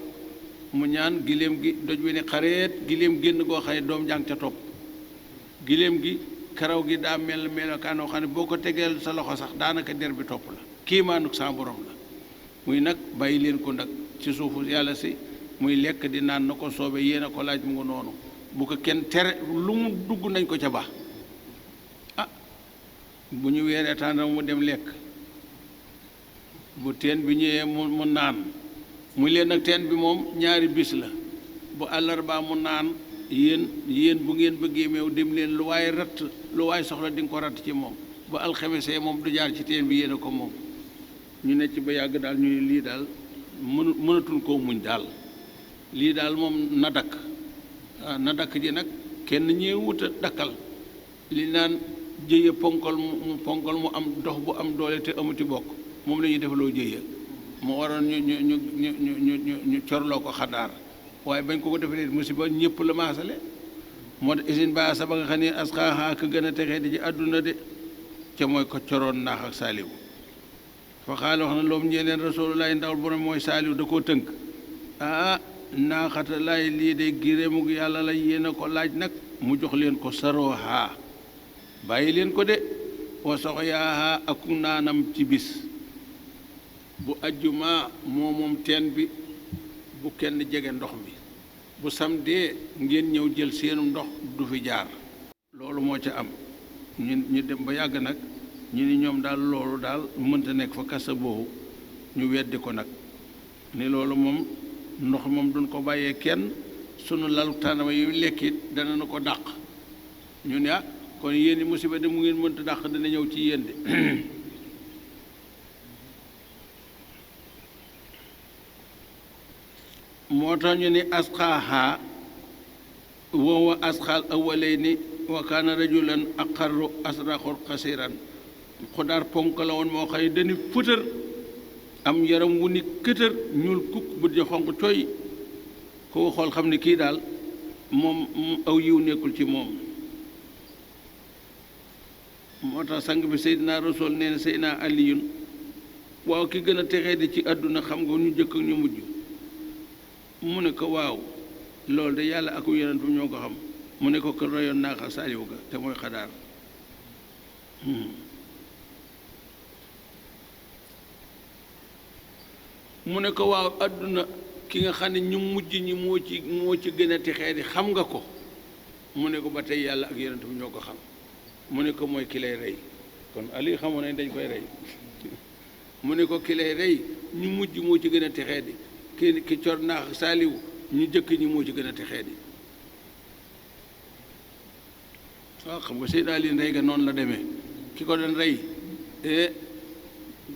mu ñaan giléem gi doj wi ne xareet giléem génn goo xam ne doom jàng ca topp giléem gi karaw gi daa melokaanoo xam ne boo ko tegeel sa loxo sax daanaka der bi topp la kiimaanuk sa borom la muy nag bàyyi leen ko nag ci suufu yàlla si muy lekk di naan na ko soobe yéen a ko laaj mu ngi noonu bu ko kenn tere lu mu dugg nañ ko ca baax bu ñu weeree tàndam mu dem lekk bu teen bi ñëwee mu naan muy leen nag teen bi moom ñaari bis la bu àllarbaa mu naan yéen bu ngeen bëggee meew dem leen lu waaye ratt lu waaye soxla di nga ko ratt ci moom bu alxemesee moom du jaar ci teen bi yéen a ko moom ñu ne ci ba yàgg daal ñu ne lii daal mënatul koo muñ daal lii daal moom na dakk na dakk ji nag kenn ñeewut a dakkal li naan jëye ponkal mu am dox bu am doole te amuti bokk moom la ñuy def loo jëye mu waroon ñu corloo ko xadaar waaye bañ ko defee musiba ñëpp la maasale moo tax isin ba sa ba nga xam ne asqaaha ka gën a texee di ci àdduna de ca mooy ko coroon naax ak saaliw fa xaale wax na loom ñee leen rasulullahi ndawal borom mooy saaliw da koo tënk naaxata laay lii de giréemug yàlla la yéen a ko laaj nag mu jox leen ko saroohaa bàyyi leen ko de wa soxyaahaa ak naanam ci bis bu ajjuma moom teen bi bu kenn jege ndox mi bu samdee ngeen ñëw jël seenu ndox du fi jaar loolu moo ca am ñu dem ba yàgg nag ñu ni ñoom daal loolu daal mënta nekk fa kasa boobu ñu weddi ko nag ni loolu moom ndox moom duñ ko bàyyee kenn sunu lalu tànnama yu lekkit dana na ko dàq ñu ne kon yéen i musiba de mu ngeen mënta dàq dana ñëw ci yéen de moo tax ñu ni asqaaha wa asqaal awwalayni wa kaana rajulan aqarru asraqu qasiran xudaar ponk la woon moo xëy dañu fëtër am yaram wu ni këtër ñuul kukk bu di xonq coy koo xool xam ne kii daal moom aw yiw nekkul ci moom moo tax sang bi Seydina Rasul nee na Seydina Aliyun waaw ki gën a texee di ci àdduna xam nga ñu jëkk ak ñu mujj mu ne ko waaw loolu de yàlla ak yonent ñoo ko xam mu ne ko kër rayoon naaxa saaliw ga te mooy xadaar mu ne ko waaw àdduna ki nga xam ne ñu mujj ñi moo ci gën a texee di xam nga ko mu ne ko ba tey yàlla ak yonent bi ñoo ko xam mu ne ko mooy ki lay rey kon Ali xamoon nañ dañ koy rey mu ne ko ki lay rey ñu mujj moo ci gën a texee di ki cor naax saaliw ñu jëkk ñi moo ci gën a texee di waaw xam nga Seydina Ali rey ga noonu la demee ki ko doon rey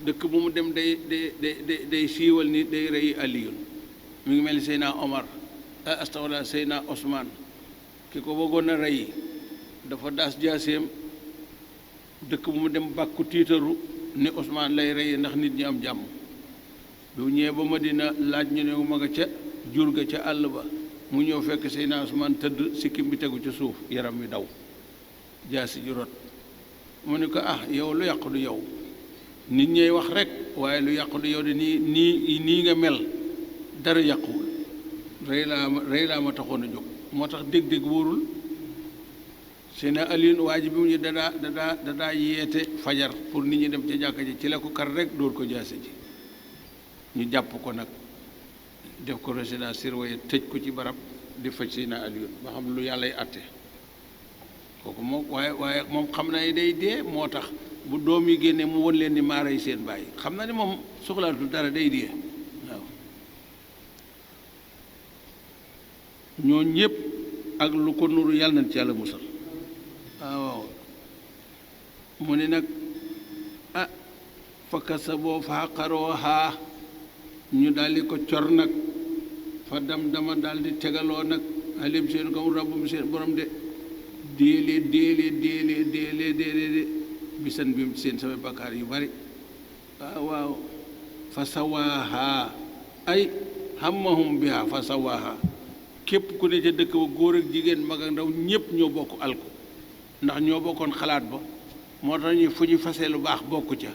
dëkk bu mu dem day siiwal ni day rey Aliyun mi ngi mel ni Seydina Omar astafurlah Seydina Osman ki ko bëggoon a rey dafa daas jaaseem dëkk bu mu dem bàkku tiitaru ni Osman lay rey ndax nit ñi am jàmm bu ñëwee ba Madina laaj ñu ne ma nga ca jur ga ca àll ba mu ñëw fekk Seydina Osman tëdd sikkim bi tegu ca suuf yaram wi daw jaasi ji rot mu ne ko yow lu yàqu du yow nit ñey wax rek waaye lu yàqu du yow de nii nga mel dara yàquwul rey laa ma taxoon a jóg moo tax dégg-dégg wóorul Seydina Aliyun waa ji bi mu ñu dadaa yeete fajar pour nit ñi dem ca jàkka ji ci la ko kar rek dóor ko jaasi ji ñu jàpp ko nag def ko résidence surveillée tëj ko ci barab di faj Seydina Aliyun ba xam lu yàllay àtte kooku moom waaye moom xam na ne day dee moo tax bu doom yi génnee mu won leen ni maa rey seen bàyyi xam na ne moom soxlaatul dara day dee waaw ñoo ñëpp ak lu ko nuru yàlla nañ ci yàlla musal waaw mu ne nag fakka sa boo fa xaroohaa ñu daldi ko cor nag fa dama daldi tegaloo nag alim seen kaw rabbum seen borom de déelee bisan bi seen sama bakkaar yu bari waaw fa sawaaha ay hammahum biha fa sawaaha képp ku ne ca dëkk ba góor ak jigéen mag ak ndaw ñépp ñoo bokk alku ndax ñoo bokkoon xalaat ba moo tax ñu fu ñu fase lu baax bokk ca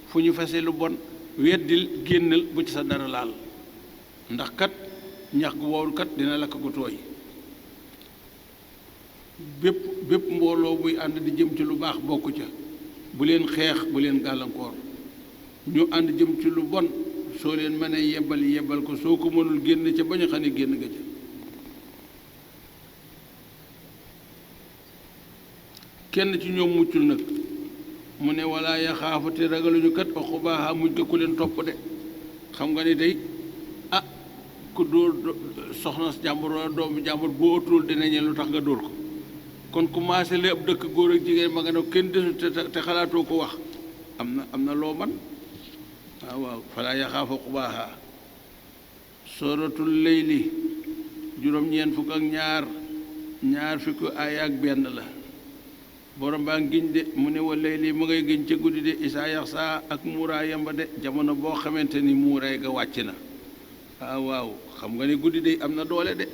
fu ñu fase lu bon weddil génnal bu ci sa dara laal ndax kat ñax gu wowul kat dina lakk gu tooy bépp mbooloo buy ànd di jëm ci lu baax bokk ca bu leen xeex bu leen gàllankoor ñu ànd jëm ci lu bon soo leen mënee yebbal ko soo ko mënul génn ca bañ a xam ne génn nga ca kenn ci ñoom muccul nag mu ne wala yaxaafati ragaluñu kat a xubaaxa mujj ko ku leen topp de xam nga ni day ku dóor soxna jàmbur wala doomu jàmbur boo ëttul dinañu lu tax nga dóor ko kon commencé la ab dëkk góor ak jigéen ma nga ne kenn desul te xalaatoo ko wax am na loo man waaw falaa yaxaafa xubaaxa sooratul layli juróom-ñeent fukk ak ñaar fukk aaya ak benn la borom baa ngiñ de mu ne walay lii mu ngay giñ ca guddi de isaa yax saa ak muuraayam ba de jamono boo xamante ni muuraay ga wàcc na waaw xam nga ne guddi de am na doole de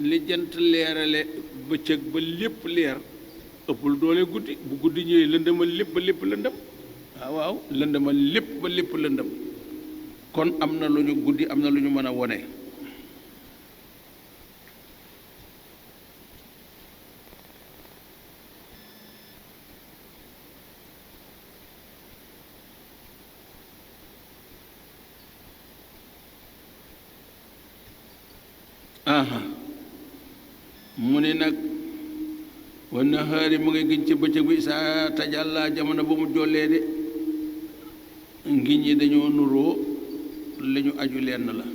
li jant leerale bëccëg ba lépp leer ëppul doole guddi bu guddi ñëwee lëndëmal lépp ba lépp lëndëm waaw lëndëmal lépp ba lépp lëndëm kon am na lu ñu guddi am na lu ñu mën a wone mu ne nag wa nahaari mu ngi giñ ci bëccëg bi saa tajàllaa jamono ba mu jollee de ngiñ ñi dañoo nuroo la ñu aju lenn la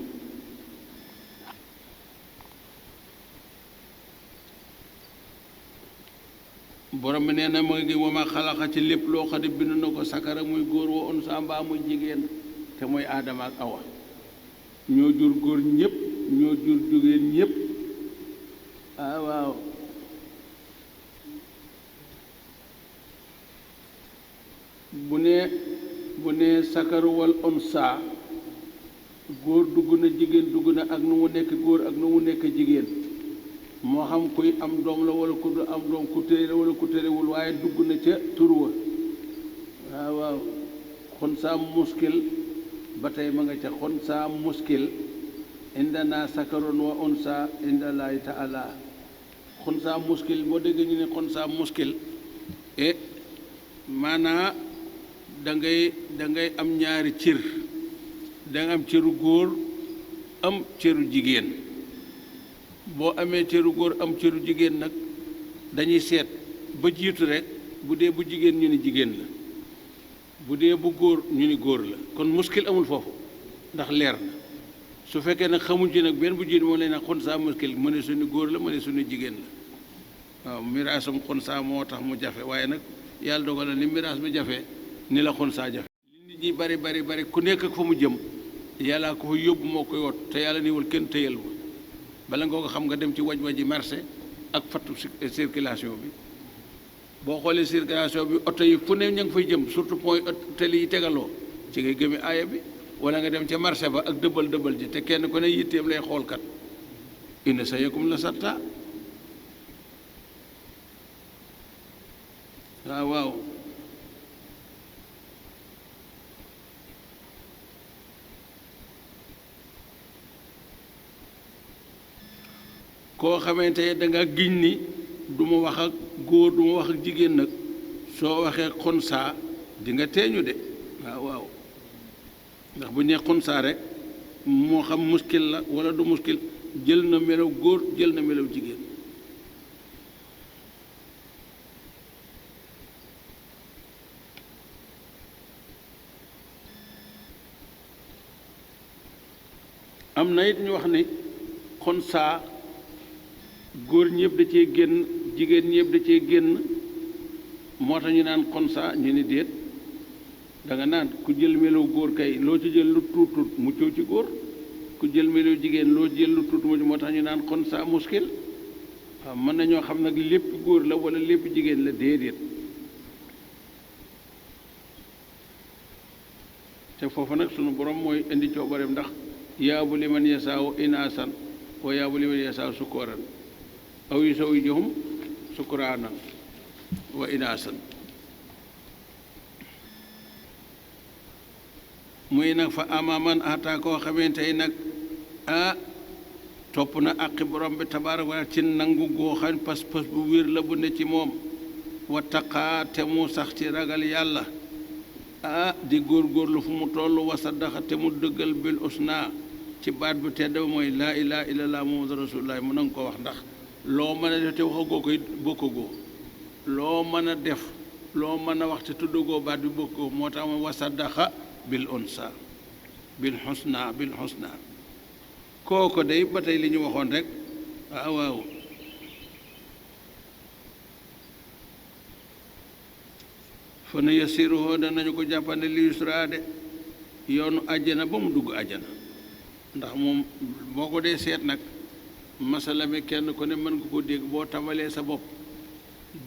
borom bi nee na mu ngi giñ wa ma xalaqa ci lépp loo xam ne bind na ko sakara muy góor wa on sa mbaa muy jigéen te mooy aadama ak awa ñoo jur góor ñépp ñoo jur jigéen ñépp waaw bu ne sakaru wal unsa góor dugg na jigéen dugg na ak nu mu nekk góor ak nu mu nekk jigéen moo xam kuy am doom la wala ku du am doom ku tëre la wala ku tërewul waaye dugg na ca tur wa waaw xunsa muskil ba tey ma nga ca xunsa muskil indana sakarun wa unsa indallaahi taala xunsa muskil boo déggee ñu ne xunsa muskil maanaa da ngay am ñaari cër da nga am cëru góor am cëru jigéen boo amee cëru góor am cëru jigéen nag dañuy seet ba jiitu rek bu dee bu jigéen ñu ni jigéen la bu dee bu góor ñu ni góor la kon muskil amul foofu ndax leer na su fekkee nag xamuñ ci nag benn bu jigéen moo leen nag xunsa muskil mu ne suñu góor la mu ne suñu jigéen la waaw miraasum xunsa moo tax mu jafe waaye nag yàlla dogal na ni miraas mi jafe ni la xunsa jafe li nit ñi bari ku nekk ak fa mu jëm yàlla ko fa yóbbu moo koy wot te yàlla niwul kenn tëyal ma bala nga ko xam nga dem ci waj-waji marché ak fattu circulation bi boo xoolee circulation bi oto yi fu ne ña ngi fay jëm surtout point tali yi tegaloo ci ngay gëmi aaya bi wala nga dem ca marché ba ak dëbbal ji te kenn ku ne yitteem lay xoolkat inna sa'yakum la satta waaw koo xamante ne danga giñ ni du ma wax ak góor du ma wax ak jigéen nag soo waxee xunsaa di nga teeñu de waaw ndax bu ñu nee xunsaa rek moo xam muskil la wala du muskil jël na melaw góor jël na melaw jigéen am na it ñu wax ni xunsaa góor ñëpp da cee génn jigéen ñëpp da cee génn moo tax ñu naan xunsaa ñu ni déet da nga naan ku jël melaw góor kay loo ci jël lu tuut muccoo ci góor ku jël melaw jigéen loo jël lu tuut mucc moo tax ñu naan xunsaa muskil waaw mën nañoo xam nag lépp góor la wala lépp jigéen la déedéet te foofu nag sunu borom mooy indi coobareem ndax yaabu liman yasaaw inaasan wa yaabu liman yasaaw sukkooran aw yuzawwijuhum sukraanan wa inaasan muy nag fa amaman ata koo xamante yi nag topp na àqi borom bi tabaaraka wa taala ci nangu goo xam pas-pas bu wér la bu ne ci moom wa taqaa te mu sax ci ragal yàlla di góorgóorlu fu mu toll wa saddaqa te mu dëggal bil usna ci baat bu tedd mooy laa ilaaha illallaah muhammadu rasulullaah mu nanga ko wax ndax loo mën a def te waxagoo koy bokkagoo loo mën a def loo mën a wax te tuddagoo baat bi bokkagoo moo tax mooy wa saddaqa bil unsa bil xusna kooko day ba tey li ñu waxoon rek waaw fa nu yassiruhu danañu ko jàppande li yusra de yoonu àjjana ba mu dugg àjjana ndax moom boo ko dee seet nag masala mi kenn ku ne mën nga ko dégg boo tàmbalee sa bopp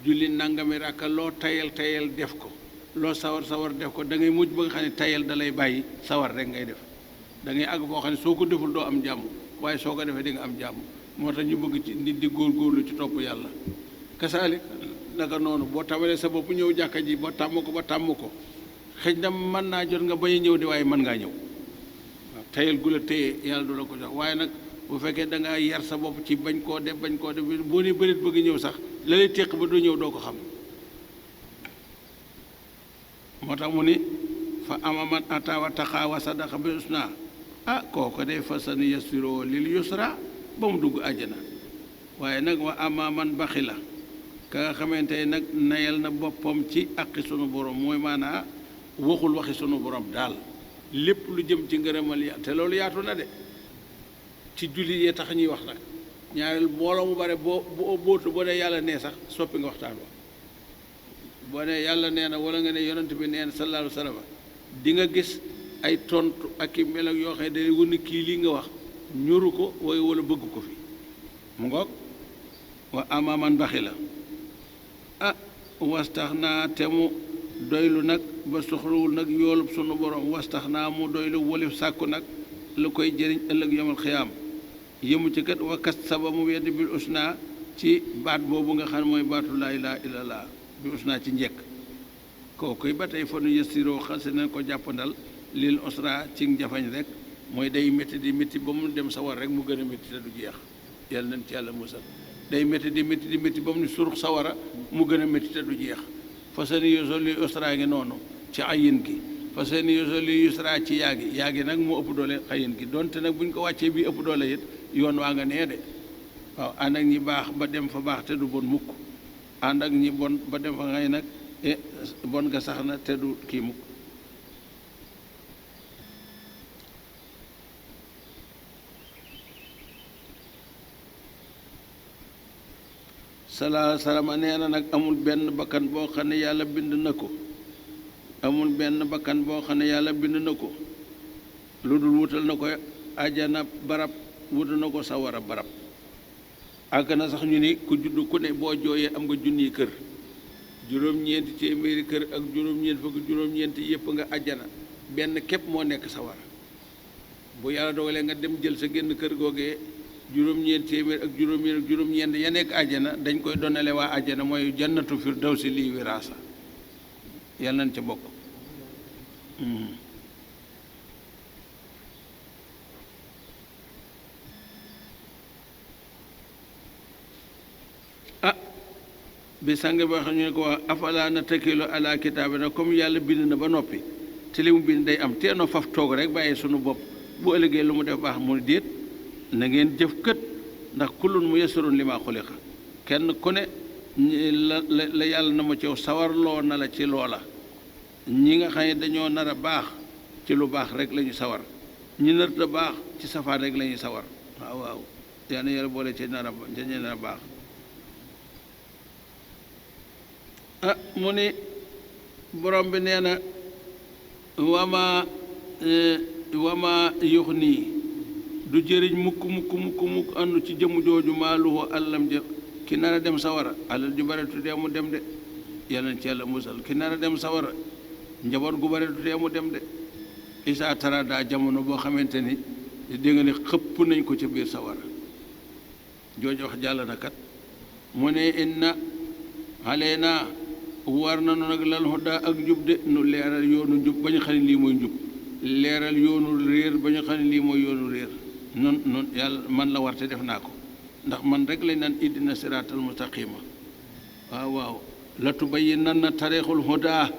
julli nangami ràkka loo tayal tayal def ko loo sawar sawar def ko da ngay mujj ba nga xam ne tayal da lay bàyyi sawar rek ngay def da ngay àgg foo xam ne soo ko deful doo am jàmm waaye soo ko defee di nga am jàmm moo tax ñu bëgg ci nit di góorgóorlu ci topp yàlla kasaalik naka noonu boo tamalee sa bopp ñëw jàkka ji ba tàmm ko xëj na mën naa jot nga bañ a ñëw di waaye mën ngaa ñëw waaw tayal gu la téye yàlla du la ko jox waaye nag bu fekkee da ngaa yar sa bopp ci bañ koo def boo ne bërit bëgg ñëw sax la lay téq ba doo ñëw doo ko xam moo tax mu ni fa ama man ata wa taqa wa sadaqa bil husna kooku de fa sanu yasiroo lil yusra ba mu dugg àjjana waaye nag wa ama man baxila ka nga xamante ne nag nayal na boppam ci aqi sunu borom mooy maanaa waxul waxi sunu borom daal lépp lu jëm ci ngërëmal ya te loolu yaatu na de ci jullit yee tax ñuy wax nag ñaareel mbooloo mu bare boo dee yàlla nee sax soppi nga waxtaan wa boo ne yàlla nee na wala nga ne yonent bi nee na sallallahu alayhi wa sallam di nga gis ay tontu ak i melo yoo xam ne day wën kii lii nga wax ñoru ko waaye wala bëgg ko fi mu ngoog wa ama man baxi la wastax naa te mu doylu nag ba soxlawul nag yoolub sunu borom wastax naa mu doylu wolif sàkku nag lu koy jëriñ ëllëg yomal xiyaam yëmu ci kat wa kas saba mu weddi bil usna ci baat boobu nga xam ne mooy baatu laa ilaaha illallaah bil usna ci njëkk kooku ba tey fa nu yëstiroo xase nañ ko jàppandal lil usra ci njafañ rek mooy day métti di métti ba mu dem sawar rek mu gën a métti te du jeex yàlla nañ ci yàlla musal day métti di métti ba mu ni surux sawara mu gën a métti te du jeex fa seen yoso li usra ngi noonu ci ayin gi fa seen yoso li usra ci yaagi nag mu ëpp doole ayin gi donte nag buñ ko wàccee bii ëpp doole it yoon waa nga nee de waaw ànd ak ñi baax ba dem fa baax te du bon mukk ànd ak ñi bon ba dem fa ngay nag bon nga sax na te du kii mukk salaa salama nee na nag amul benn bakkan boo xam ne yàlla bind na ko amul benn bakkan boo xam ne yàlla bind na ko lu dul wutal na ko ajana barab wutal na ko sawara barab àgg na sax ñu ni ku judd ku ne boo jooyee am nga junniy kër juróom-ñeenti téeméeri kër ak juróom-ñeent fukk juróom-ñeenti yëpp nga ajana benn képp moo nekk sawara bu yàlla dogalee nga dem jël sa génn kër googee juróom-ñeent téeméer ak juróom-ñeent ya nekk àjjana dañ koy donale waa àjjana mooy jannatu firdawsi lii wiraasa yal nañ ca bokk bi sang ba xam ñu ne ko wax afala na takilu ala kitaabi na comme yàlla bind na ba noppi te li mu bind day am teenoo faf toog rek bàyyi sunu bopp bu ëllëgee lu mu def baax mu déet na ngeen jëf kët ndax kullun mu yasarun li maa xuliqa kenn ku ne la yàlla na ma ci sawarloo na la ci loola ñi nga xam ne dañoo nar a baax ci lu baax rek la ñu sawar ñi nar a baax ci safaan rek la ñuy sawar waaw yal na yàlla boole ci nar a baax mu ni borom bi nee na wama yux nii du jëriñ mukk àndu ci jëmm jooju maaluhu àllam ja ki nar a dem sawara alal ju bare tuddee mu dem de yal na ci yàlla musal ki nar a dem sawara njaboot gu bare tuddee mu dem de isaa tarada jamono boo xamante ni dégg nga ne xëpp nañ ko ca biir sawara jooju wax jàll na kat mu ne inna aleyna war nanu nag lal hudaa ak njub de nu leeral yoonu njub ba ñu xam ne lii mooy njub leeral yoonu réer ba ñu xam ne lii mooy yoonu réer noonu yàlla man la warte def naa ko ndax man rek lañ naan ihdina siraatal mustaqima waaw la tubayyinanna tariixul hudaa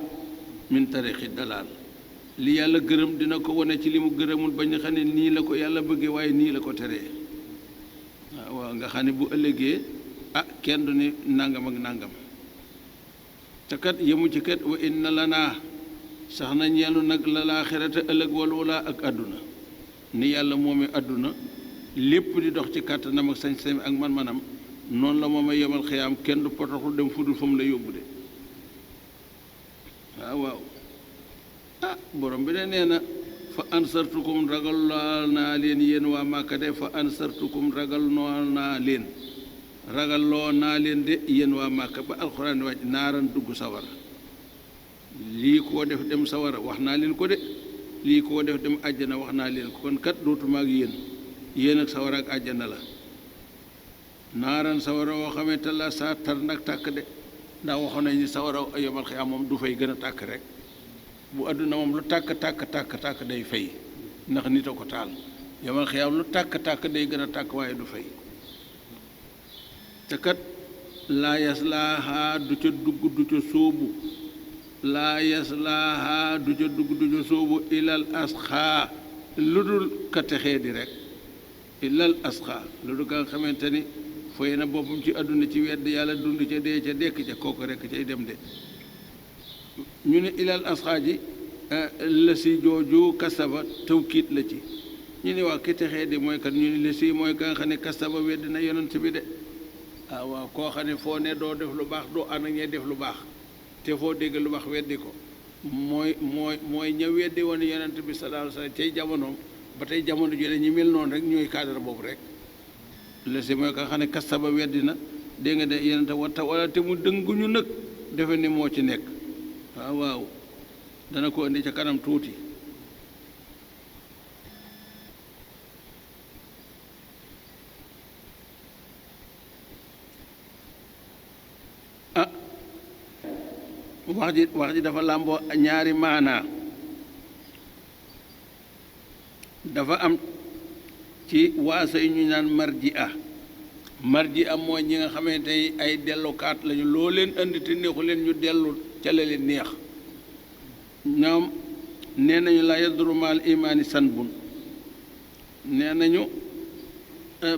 min tariixi dalaal li yàlla gërëm dina ko wane ci li mu gërëmul ba ñu xam ne nii la ko yàlla bëggee waaye nii la ko teree waaw nga xam ne bu ëllëgee kenn du ni nangam ak nangam te kat yemu ci kat wa inna lanaa sax na ñeelu nag la laaxirata ëllëg wal wala ak àdduna ni yàlla moomee àdduna lépp di dox ci kàttanam ak sañ-sañ ak man-manam noonu la moomee yemal xiyaam kenn du potoxlu dem fudul fa mu la yóbbu de waaw borom bi de nee na fa ansartukum ragal naa leen yéen waa Màkka de fa ansartukum ragal naa leen ragalloo naa leen de yéen waa Màkka ba alxuraan di wàcc naaran dugg sawara lii koo def dem sawara wax naa leen ko de lii koo def dem àjjana wax naa leen ko kon kat dootuma ak yéen ak sawara ak àjjana la naaran sawara woo xamante la saa tar nag tàkk de ndax waxoon nañ ni sawara yomal xiyaam moom du fay gën a tàkk rek bu àdduna moom lu tàkk day fay ndax nit a ko taal yomal xiyaam lu tàkk day gën a tàkk waaye du fay te kat laa yaslaaha du ca dugg du ca sóobu laa yaslaaha du ca dugg du ca sóobu ilal asxaa lu dul ka texee di rek ilal asxaa lu dul ka nga xamante ni foy na boppam ci àdduna ci wedd yàlla dund ca dee ca dekk ca kooku rekk cay dem de ñu ne ilal asxaa ji la si jooju kasaba tawkiit la ci ñu ne waa ki texee di mooy kat ñu ne la si mooy ka nga xam ne kasaba wedd na yonent bi de waaw koo xam ne foo ne doo def lu baax doo ànd ak ñee def lu baax te foo dégg lu baax weddi ko mooy ña weddi woon yonent bi sallallahu alayhi wa sallam cay jamonoom ba tey jamono ji ñi mel noonu rek ñooy cadre boobu rek la si mooy ka xam ne kasaba weddi na dégg nga de yonent wala te mu dënguñu nag defe ni moo ci nekk waaw dana ko indi ca kanam tuuti wax ji dafa làmboo ñaari maanaa dafa am ci waasa yi ñu naan marji a mooy ñi nga xamante ni ay dellukaat lañu loo leen indi te neexu leen ñu dellu ca la leen neex ñoom nee nañu la yadru maal imaani sanbun nee nañu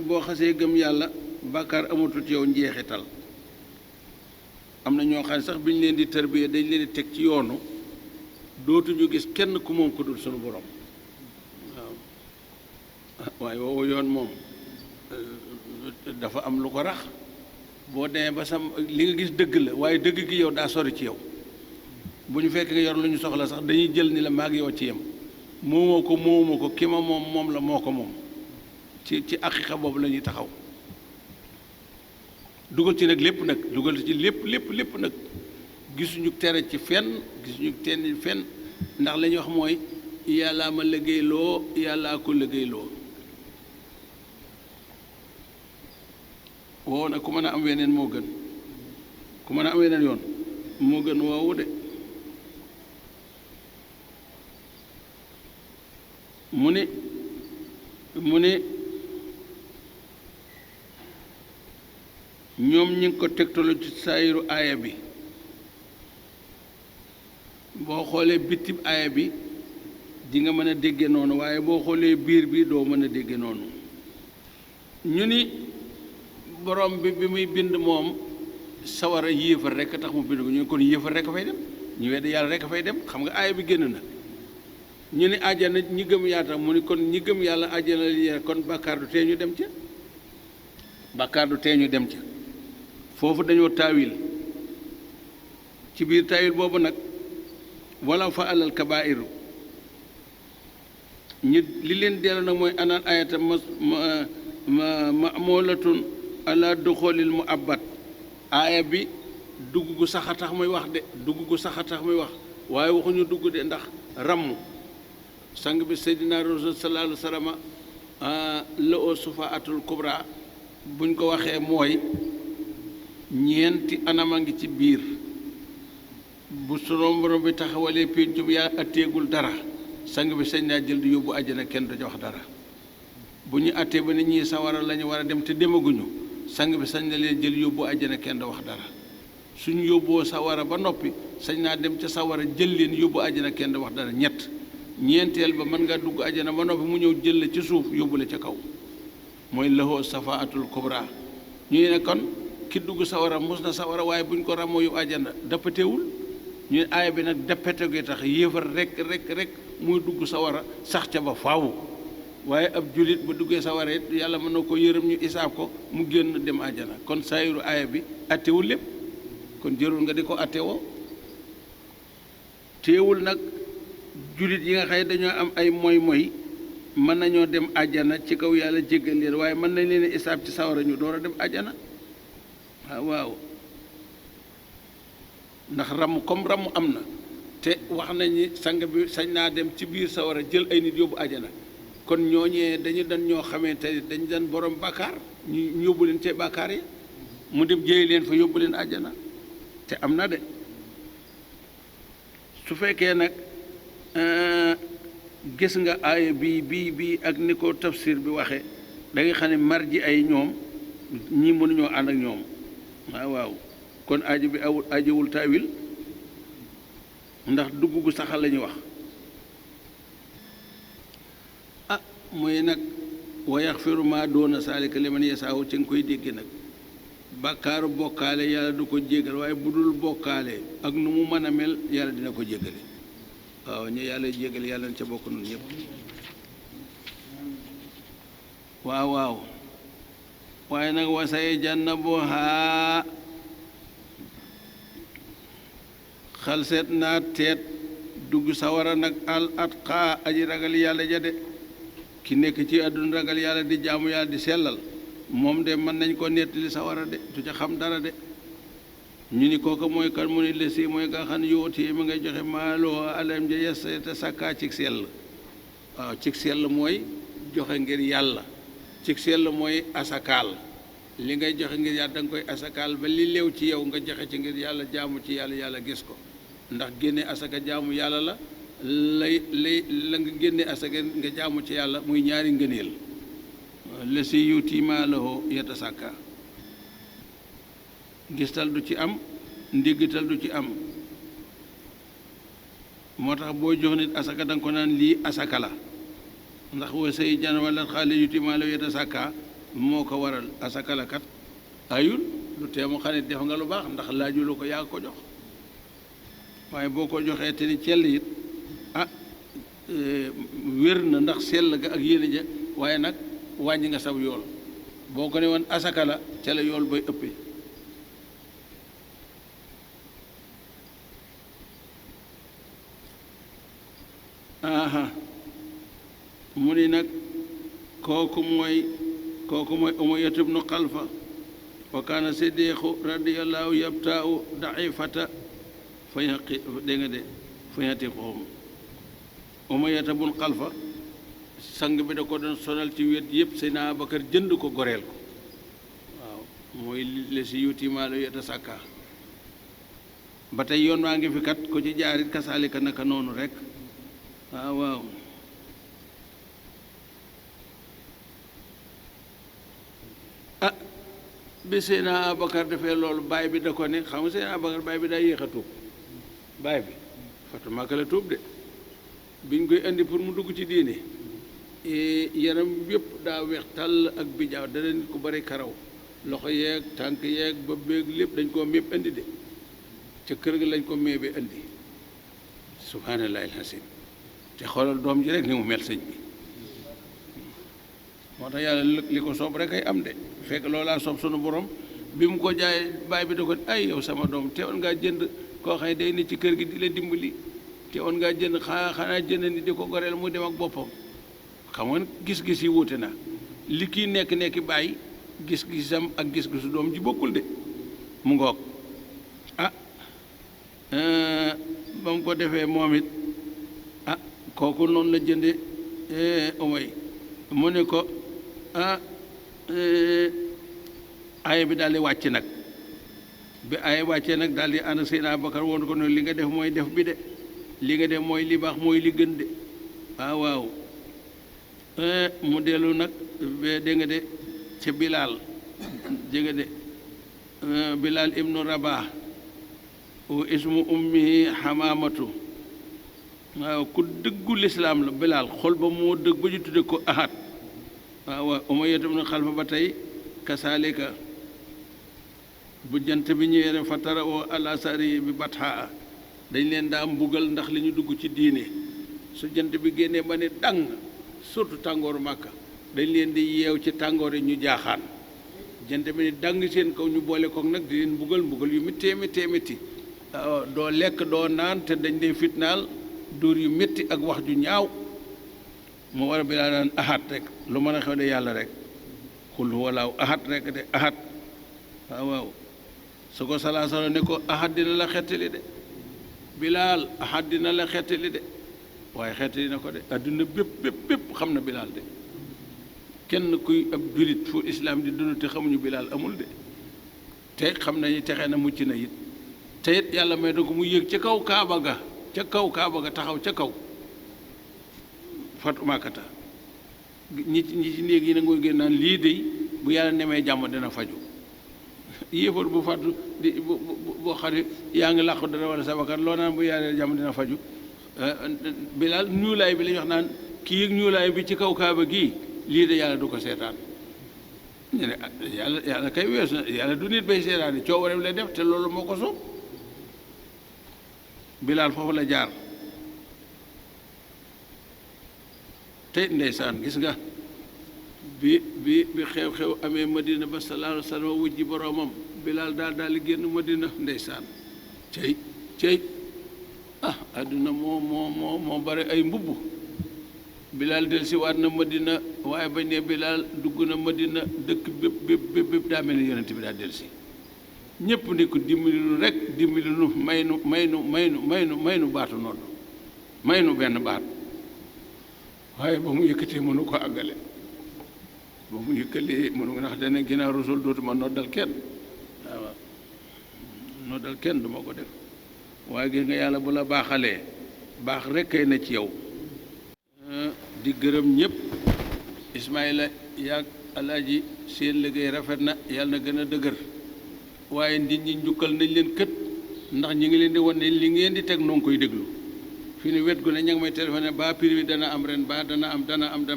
boo xasee gëm yàlla bàkkaar amatul ci yow njeexital am na ñoo xam ne sax bi ñu leen di tërbiya dañ leen di teg ci yoonu dootuñu gis kenn ku moom ko dul sunu borom waaye woowu yoon moom dafa am lu ko rax boo demee ba sam li nga gis dëgg la waaye dëgg gi yow daa sori ci yow bu ñu fekk nga yor lu ñu soxla sax dañuy jël ni la maag yow ci yem moomoo ko ki ma moom la moo ko moom ci aqiqa boobu la ñuy taxaw dugal ci nag lépp nag dugal ci lépp nag gisuñu tere ci fenn gisuñu tenn fenn ndax la ñuy wax mooy yàllaa ma liggéeyloo yàllaa ko liggéeyloo woow nag ku mën a am weneen moo gën ku mën a am weneen yoon moo gën woowu de mu ne ñoom ñi ngi ko tegtalu ci saayiru aaya bi boo xoolee bitib aaya bi di nga mën a dégge noonu waaye boo xoolee biir bi doo mën a dégge noonu ñu ni borom bi muy bind moom sawara yéefar rekk tax mu bind ko ñu kon yéefar rekk fay dem ñu wedd yàlla rekk fay dem xam nga aaya bi génn na ñu ni àjjana ñi gëm yàlla tax mu ni kon ñi gëm yàlla àjjana li kon bàkkaar du tee ñu dem ca foofu dañoo taawil ci biir taawil boobu nag wala fa alal kabaa'iru ñi li leen dellu nag mooy anaan ayata mamulatun ala duxoolil mu abbat aaya bi dugg gu sax a tax muy wax de dugg gu sax a tax muy wax waaye waxuñu dugg de ndax ramm sang bi seydina rasul sallallahu alayhi wa sallam la oo sufaatul kubra buñ ko waxee mooy ñeenti anama ngi ci biir bu sunu borom bi taxawalee péncum yaa atteegul dara sang bi sañ naa jël di yóbbu àjjana kenn du wax dara bu ñu attee ba nit ñi sawara la ñu war a dem te demaguñu sang bi sañ na leen jël yóbbu àjjana kenn du wax dara suñu yóbboo sawara ba noppi sañ naa dem ca sawara jël leen yóbbu àjjana kenn du wax dara ñeenteel ba mën ngaa dugg àjjana ba noppi mu ñëw jël la ci suuf yóbbu la ca kaw mooy lahoo safaatul kubra ñu ne kon ki dugg sawara mus na sawara waaye buñ ko ramoo yu àjjana dappatewul ñu ne aaya bi nag dappate gi tax yéefar rek muy dugg sawara sax ca ba faaw waaye ab julit ba duggee sawara it yàlla mën na ko yërëm ñu isaab ko mu génn dem àjjana kon saayiru aaya bi attewul lépp kon jërul nga di ko attewoo teewul nag julit yi nga xëy dañoo am ay moy mën nañoo dem àjjana ci kaw yàlla jéggal leen waaye mën nañ leen isaab ci sawara ñu door a dem àjjana waaw ndax ramm comme ramm am na te wax nañ ni sang bi sañ naa dem ci biir sawara jël ay nit yóbbu ajana kon ñooñee dañu dan ñoo xamante ne dañu dan borom bàkkaar ñu yóbbu leen ci bàkkaar yi mu dem jëye leen fa yóbbu leen ajana te am na de su fekkee nag gis nga aaya bii ak ni ko tafsir bi waxe da nga xam ne marji ay ñoom ñii mënuñoo ànd ak ñoom waaw kon aaji bi ajiwul taawil ndax dugg gu saxal la ñu wax mooy nag wa yaxfiru maa doona saalika liman yasaahu ci nga koy dégg nag bàkkaaru bokkaale yàlla du ko jéggal waaye bu dul bokkaale ak nu mu mën a mel yàlla dina ko jéggale waaw ñu yàlla jéggale yàlla na ca bokk nun ñëpp waaw waaye nag wasaye jannabuhaa xal seet naa teet dugg sawara nag al atqaa aji ragal yàlla ja de ki nekk ci àdduna ragal yàlla di jaamu yàlla di sellal moom de mën nañ ko nettali sawara de du ca xam dara de ñu ni kooku mooy kan mu ni lesi mooy nga xam ne yooti mi ngay joxe maaloo alam ja yes te sakkaa cig sell waaw cig sell mooy joxe ngir yàlla cig sell mooy asakaal li ngay joxe ngir yàlla da nga koy asakaal ba li leew ci yow nga joxe ci ngir yàlla jaamu ci yàlla yàlla gis ko ndax génne asaka jaamu yàlla la la nga génne asaka nga jaamu ci yàlla muy ñaari ngëneel la si yuti maalahu yatasakka gistal du ci am ndiggital du ci am moo tax boo jox nit asaka da nga ko naan lii asaka la ndax wa say jan wala xaale yuti maalahu yatasakka moo ko waral asaka la kat ayul lu tee mu xam ne def nga lu baax ndax laajuloo ko yaa ko jox waaye boo ko joxee te ni cell it wér na ndax sell ga ak yéene ja waaye nag wàññi nga saw yool boo ko ne woon asaka la ca la yool bay ëppee mu ni nag kooku mooy Umayyatu bnu Xalfa wa kaana siddiqu radiyallahu yabta'u daifata fa yaqi dégg nga de fa yatiqoom Umayyatu bnu Xalfa sang bi da ko doon sonal ci wet yëpp Seydina Abubakar jënd ko goreel ko waaw mooy le si yuti maalu yeta sàkka ba tey yoon waa ngi fi kat ko ci jaarit kasaalika naka noonu rek waaw bi Seydina Abubakar defee loolu baay bi da ko ne xam nga Seydina Abubakar baay bi daa yéex a tuub baay bi fatu Makka la tuub de biñ koy indi pour mu dugg ci diine yaram yëpp daa weex tàll ak bijaaw dana nit ku bari karaw loxo yeeg tànk yeeg ba beeg lépp dañ koo méeb indi de ca kër ga lañ ko méebee indi subhaanallahi alhasim te xoolal doom ji rek ni mu mel sëñ bi moo tax yàlla li ko soob rek ay am de fekk loolaa soob sunu borom bi mu ko jaay baay bi da ko ay yow sama doom teewoon ngaa jënd koo xam ne day ne ci kër gi di la dimbali teewoon ngaa jënd xanaa jënd ni di ko goreel mu dem ak boppam xam nga gis-gis yi wuute na li kii nekk bàyyi gis-gisam ak gis-gisu doom ji bokkul de mu ngoog ba mu ko defee moom it kooku noonu la jënde Umay mu ne ko aaya bi daal di wàcc nag bi aaya wàccee nag daal di ànd Seydina Abubakar woon ko ne li nga def mooy def bi de li nga def mooy li baax mooy li gën de waaw mu dellu nag ba dégg nga de ca Bilaal dégg nga de Bilaal ibnu Rabah wa ismu ummihi Hamaamatu waaw ku dëggu lislaam la Bilaal xol ba moo dëgg ba ñu tudde ko ahad waaw Umayyatu ibnu Xalfa ba tey kasaalika bu jant bi ñëwee fa tara oo alasari bi bathaa dañ leen daa mbugal ndax li ñu dugg ci diine su jant bi génnee ba ne dang surtout tàngooru Màkka dañ leen di yeew ci tàngoor yi ñu jaaxaan jant bi ne dang seen kaw ñu boole kook nag di leen mbugal yu métti doo lekk doo naan te dañ dee fitnaal dóor yu métti ak wax ju ñaaw mu war a bilaa naan ahad rek lu mën a xew de yàlla rek xul huwallaahu ahad rek de ahad waaw su ko salaa sallam ne ko ahad dina la xettali de bilaal ahad dina la xettali de waaye xettali na ko de adduna bépp xam na bilaal de kenn kuy ab julit fu islaam di dund te xamuñu bilaal amul de te xam nañu texe na mucc na it te it yàlla may na ko mu yéeg ca kaw kaaba ga taxaw ca kaw fatu maakata ñi ci néeg yi nangoo génn naan lii de bu yàlla nemee jàmm dina faju yéefar bu fàttu di boo xam ne yaa ngi làqu dara wala sabakat loo naan bu yàlla jàmm dina faju bilaal ñuulaay bi la ñu wax naan kii yëg ñuulaay bi ci kaw kaaba gii lii de yàlla du ko seetaan ñu ne yàlla kay weesu na yàlla du nit bay seetaan coobareem lay def te loolu moo ko soob bilaal foofu la jaar te ndeysaan gis nga bi xew-xew amee madina ba sallallahu alayhi wa sallam wujji boroomam bilaal daal di génn madina ndeysaan cey adduna moo bare ay mbubb bilaal del si waat na madina waaye bañ ne bilaal dugg na madina dëkk bépp daa mel ni yonent bi daa del si ñépp ne ko dimbali nu rek dimbali nu may nu baatu noonu may nu benn baat waaye ba mu yëkkatee mënu ko àggale ba mu yëkkalee mënu ndax dana ginnaaw rasul dootuma noddal kenn waaw noddal kenn duma ko def waaye gis nga yàlla bu la baaxalee baax rek kay na ci yow di gërëm ñëpp Ismaïla yaag alaaji seen liggéey rafet na yàlla na gën a dëgër waaye nit ñi njukkal nañ leen kët ndax ñi ngi leen di wan ne li ngeen di teg noo ngi koy déglu fi ne wet gu ne ña ngi may téléphoné ba prix bi dana am ren ba dana am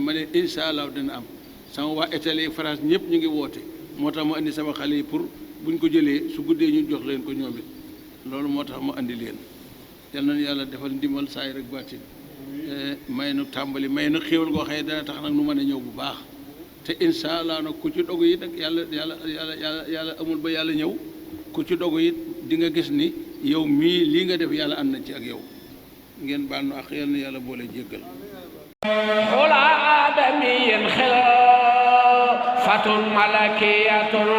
ma ne incha allah dana am sama waa Italie France ñëpp ñu ngi woote moo tax ma andi sama xale yi pour buñ ko jëlee su guddee ñu jox leen ko ñoom it loolu moo tax ma andi leen yal na yàlla defal ndimbal saay rek baatin may nu tàmbali may nu xéewal goo xëye dana tax nag nu mën a ñëw bu baax te incha allah nag ku ci dogu yi nag yàlla amul ba yàlla ñëw ku ci dogu it di nga gis ni yow mii lii nga def yàlla ànd na ci ak yow ngeen baal nu ak yal na yàlla boole jéggal xula aadamiyin xilaafatun malakiyatun